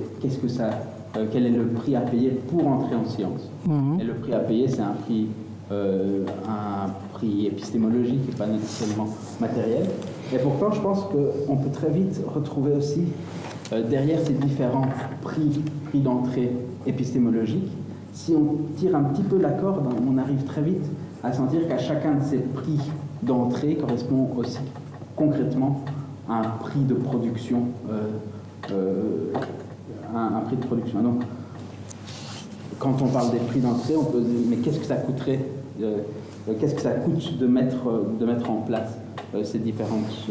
quel est le prix à payer pour entrer en sciences. Et le prix à payer, c'est un prix épistémologique et pas nécessairement matériel. Et pourtant, je pense qu'on peut très vite retrouver aussi, derrière ces différents prix d'entrée épistémologiques, si on tire un petit peu la corde, on arrive très vite à sentir qu'à chacun de ces prix d'entrée correspond aussi concrètement à un prix de production. Un prix de production. Donc, quand on parle des prix d'entrée, on peut se dire, mais qu'est-ce que ça coûterait, qu'est-ce que ça coûte de mettre en place ces différentes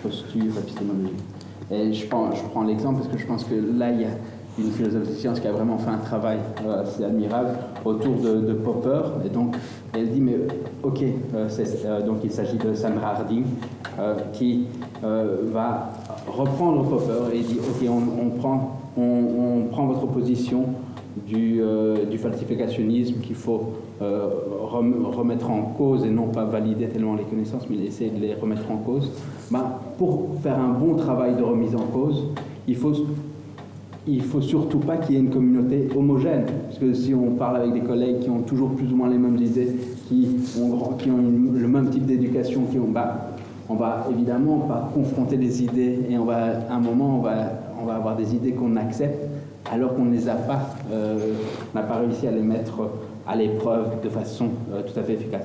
postures épistémologiques. Et je prends l'exemple parce que je pense que là, il y a une philosophe des sciences qui a vraiment fait un travail assez admirable autour de Popper. Et donc, elle dit, mais ok, donc il s'agit de Sandra Harding, qui va reprendre Popper et dit, ok, on prend votre position du falsificationnisme qu'il faut remettre en cause et non pas valider tellement les connaissances, mais essayer de les remettre en cause. Pour faire un bon travail de remise en cause, il il ne faut surtout pas qu'il y ait une communauté homogène. Parce que si on parle avec des collègues qui ont toujours plus ou moins les mêmes idées, qui ont le même type d'éducation, on va évidemment pas confronter les idées et à un moment, on va avoir des idées qu'on accepte alors qu'on ne les a pas, on n'a pas réussi à les mettre à l'épreuve de façon tout à fait efficace.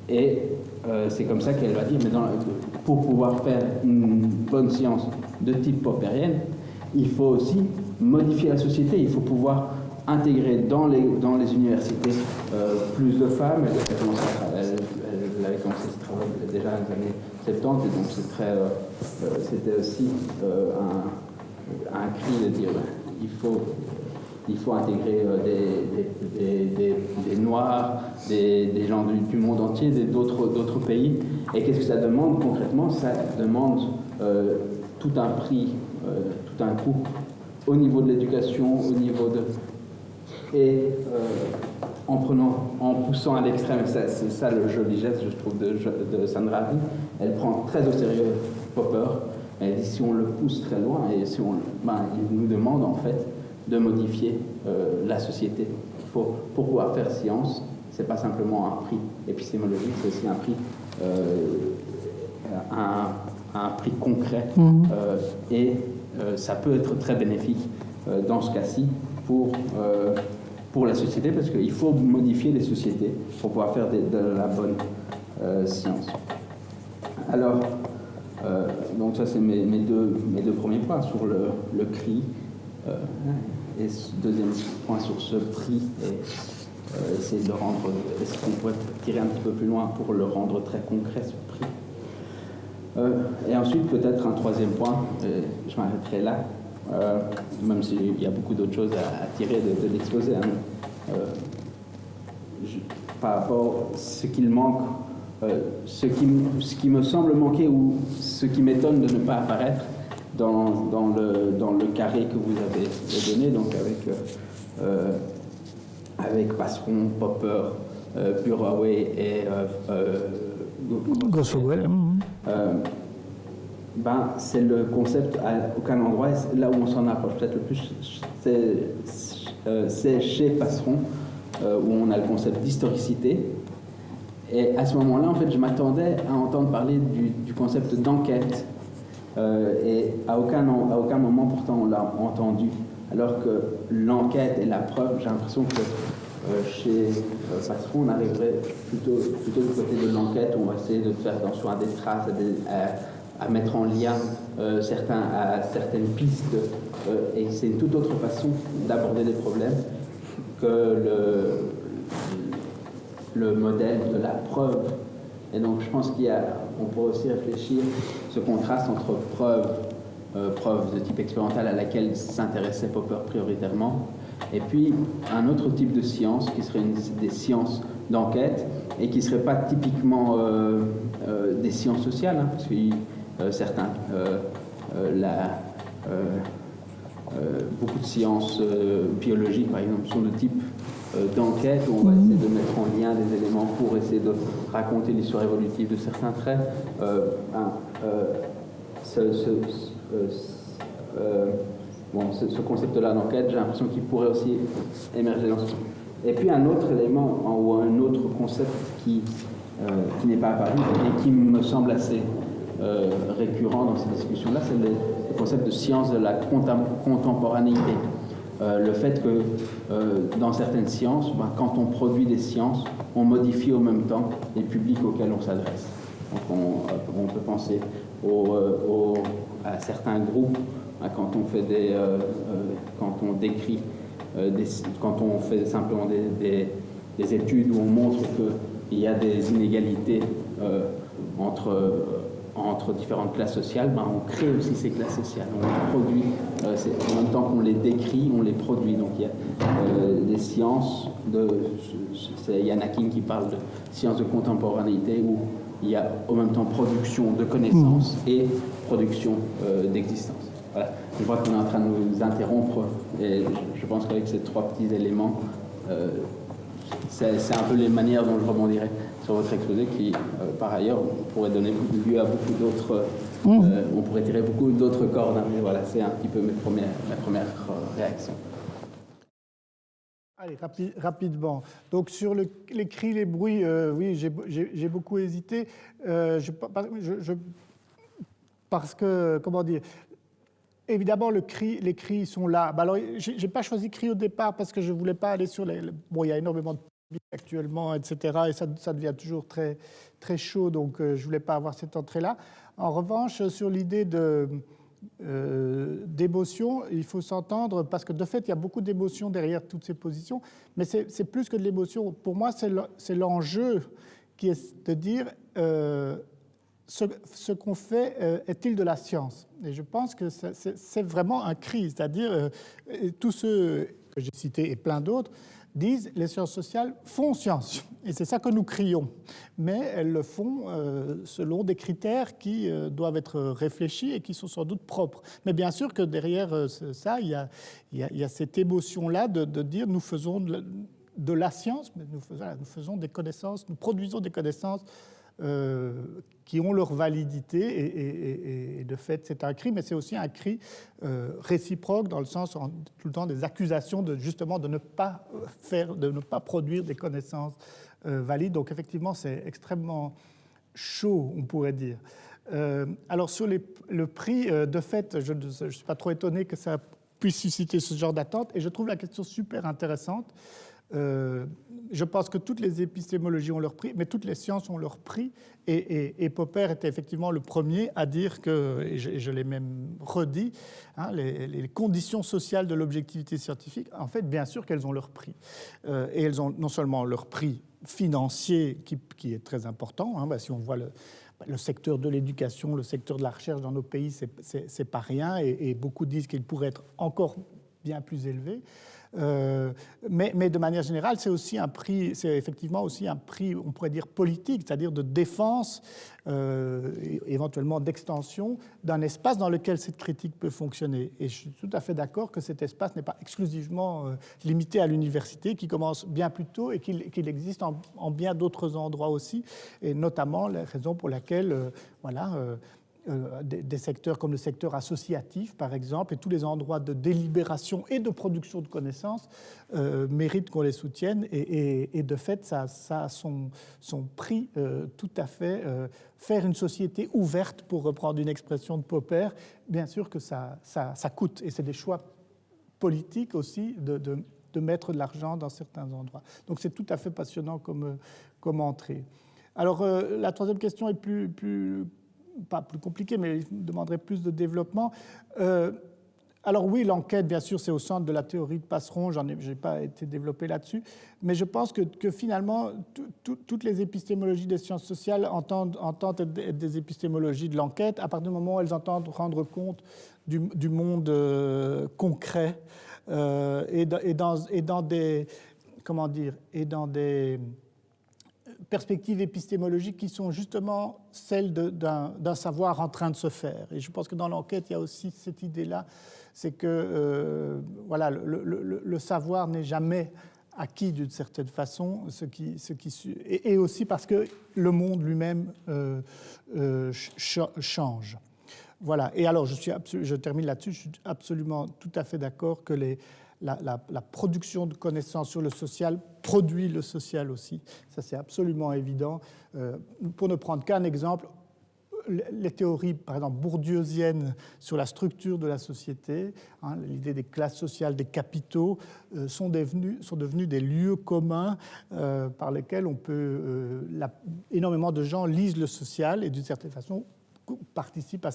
Et c'est comme ça qu'elle va dire, mais pour pouvoir faire une bonne science de type poppérienne, il faut aussi modifier la société, il faut pouvoir intégrer dans les universités plus de femmes. Elle avait commencé ce travail déjà dans les années 70, et donc c'était aussi un cri de dire il faut intégrer des Noirs, des gens du monde entier, d'autres pays. Et qu'est-ce que ça demande concrètement? Ça demande tout un prix, tout un coût au niveau de l'éducation, au niveau de... Et en poussant à l'extrême, c'est ça le joli geste, je trouve, de Sandra Lee. Elle prend très au sérieux Popper. Elle dit si on le pousse très loin, et il nous demande en fait de modifier la société. Pour pouvoir faire science, c'est pas simplement un prix épistémologique, c'est aussi un prix, un prix concret. Et ça peut être très bénéfique dans ce cas-ci pour la société, parce qu'il faut modifier les sociétés pour pouvoir faire de la bonne science. Alors, donc ça c'est mes deux premiers points sur le CRI, et deuxième point sur ce prix, et essayer de le rendre, est-ce qu'on pourrait tirer un petit peu plus loin pour le rendre très concret, ce prix. Et ensuite peut-être un troisième point, je m'arrêterai là, même s'il y a beaucoup d'autres choses à tirer de l'exposé, hein. Par rapport à ce qu'il manque, ce qui me semble manquer, ou ce qui m'étonne de ne pas apparaître dans le carré que vous avez donné, donc avec Passeron, Popper, Burawoy et Goswell. C'est le concept à aucun endroit, là où on s'en approche peut-être le plus, c'est chez Passeron, où on a le concept d'historicité. Et à ce moment-là, en fait, je m'attendais à entendre parler du concept d'enquête. Et à aucun moment, pourtant, on l'a entendu. Alors que l'enquête et la preuve, j'ai l'impression que chez Passeron, on arriverait plutôt du côté de l'enquête, où on va essayer de faire attention à des traces, à mettre en lien certaines pistes. Et c'est une toute autre façon d'aborder les problèmes que le modèle de la preuve. Et donc je pense qu'on pourrait aussi réfléchir ce contraste entre preuve de type expérimental à laquelle s'intéressait Popper prioritairement, et puis un autre type de science qui serait des sciences d'enquête, et qui ne seraient pas typiquement des sciences sociales, hein, parce que certains, beaucoup de sciences biologiques par exemple sont de type d'enquête, où on va essayer de mettre en lien des éléments pour essayer de raconter l'histoire évolutive de certains traits. Ce concept-là d'enquête, j'ai l'impression qu'il pourrait aussi émerger dans ce. Et puis un autre élément, ou un autre concept qui n'est pas apparu et qui me semble assez récurrent dans ces discussions-là, c'est le concept de science de la contemporanéité. Le fait que dans certaines sciences, quand on produit des sciences, on modifie au même temps les publics auxquels on s'adresse. Donc on peut penser à certains groupes, quand on fait quand on décrit, quand on fait simplement des études où on montre qu'il y a des inégalités entre différentes classes sociales, on crée aussi ces classes sociales, on les produit, en même temps qu'on les décrit, on les produit. Donc il y a des sciences, c'est Yann Akin qui parle de sciences de contemporanéité, où il y a en même temps production de connaissances et production d'existence. Voilà. Je vois qu'on est en train de nous interrompre, et je pense qu'avec ces trois petits éléments, c'est un peu les manières dont je rebondirai sur votre exposé qui, par ailleurs, pourrait donner lieu à beaucoup d'autres... on pourrait tirer beaucoup d'autres cordes, hein, mais voilà, c'est un petit peu ma première réaction. Allez, rapidement. Donc sur les cris, les bruits, oui, j'ai beaucoup hésité. Parce que, comment dire, évidemment, les cris sont là. Alors, j'ai pas choisi cris au départ parce que je voulais pas aller sur les... Bon, il y a énormément de public actuellement, etc. Et ça devient toujours très, très chaud, donc je voulais pas avoir cette entrée-là. En revanche, sur l'idée d'émotion, il faut s'entendre, parce que de fait, il y a beaucoup d'émotions derrière toutes ces positions, mais c'est plus que de l'émotion. Pour moi, c'est l'enjeu qui est de dire ce qu'on fait est-il de la science? Et je pense que c'est vraiment un cri, c'est-à-dire tous ceux que j'ai cités et plein d'autres disent les sciences sociales font science. Et c'est ça que nous crions. Mais elles le font selon des critères qui doivent être réfléchis et qui sont sans doute propres. Mais bien sûr que derrière ça, il y a cette émotion-là de dire nous faisons de la science, mais nous faisons des connaissances, nous produisons des connaissances qui ont leur validité, et de fait, c'est un cri, mais c'est aussi un cri réciproque, dans le sens, tout le temps, des accusations justement de ne pas produire des connaissances valides. Donc, effectivement, c'est extrêmement chaud, on pourrait dire. Alors, sur le prix, de fait, je ne suis pas trop étonné que ça puisse susciter ce genre d'attente, et je trouve la question super intéressante. Je pense que toutes les épistémologies ont leur prix, mais toutes les sciences ont leur prix. Et Popper était effectivement le premier à dire que, et je l'ai même redit, hein, les conditions sociales de l'objectivité scientifique, en fait, bien sûr qu'elles ont leur prix. Et elles ont non seulement leur prix financier, qui est très important, hein, si on voit le secteur de l'éducation, le secteur de la recherche dans nos pays, c'est pas rien, et beaucoup disent qu'il pourrait être encore bien plus élevé. Mais de manière générale, c'est aussi un prix, c'est effectivement aussi un prix, on pourrait dire politique, c'est-à-dire de défense, éventuellement d'extension d'un espace dans lequel cette critique peut fonctionner. Et je suis tout à fait d'accord que cet espace n'est pas exclusivement limité à l'université, qui commence bien plus tôt et qu'il existe en bien d'autres endroits aussi, et notamment la raison pour laquelle, des secteurs comme le secteur associatif, par exemple, et tous les endroits de délibération et de production de connaissances méritent qu'on les soutienne. Et de fait, ça a son prix tout à fait. Faire une société ouverte, pour reprendre une expression de Popper, bien sûr que ça coûte. Et c'est des choix politiques aussi de mettre de l'argent dans certains endroits. Donc c'est tout à fait passionnant comme entrée. Alors la troisième question est pas plus compliqué, mais il demanderait plus de développement. Alors oui, l'enquête, bien sûr, c'est au centre de la théorie de Passeron, je n'ai pas été développé là-dessus, mais je pense que finalement, toutes les épistémologies des sciences sociales entendent être des épistémologies de l'enquête à partir du moment où elles entendent rendre compte du monde concret et dans des perspectives épistémologiques qui sont justement celles d'un savoir en train de se faire. Et je pense que dans l'enquête, il y a aussi cette idée-là, c'est que le savoir n'est jamais acquis d'une certaine façon, et aussi parce que le monde lui-même change. Voilà. Et alors, je termine là-dessus, je suis absolument tout à fait d'accord que la production de connaissances sur le social produit le social aussi. Ça, c'est absolument évident. Pour ne prendre qu'un exemple, les théories, par exemple, bourdieusiennes sur la structure de la société, hein, l'idée des classes sociales, des capitaux, sont devenus des lieux communs par lesquels énormément de gens lisent le social et, d'une certaine façon, participent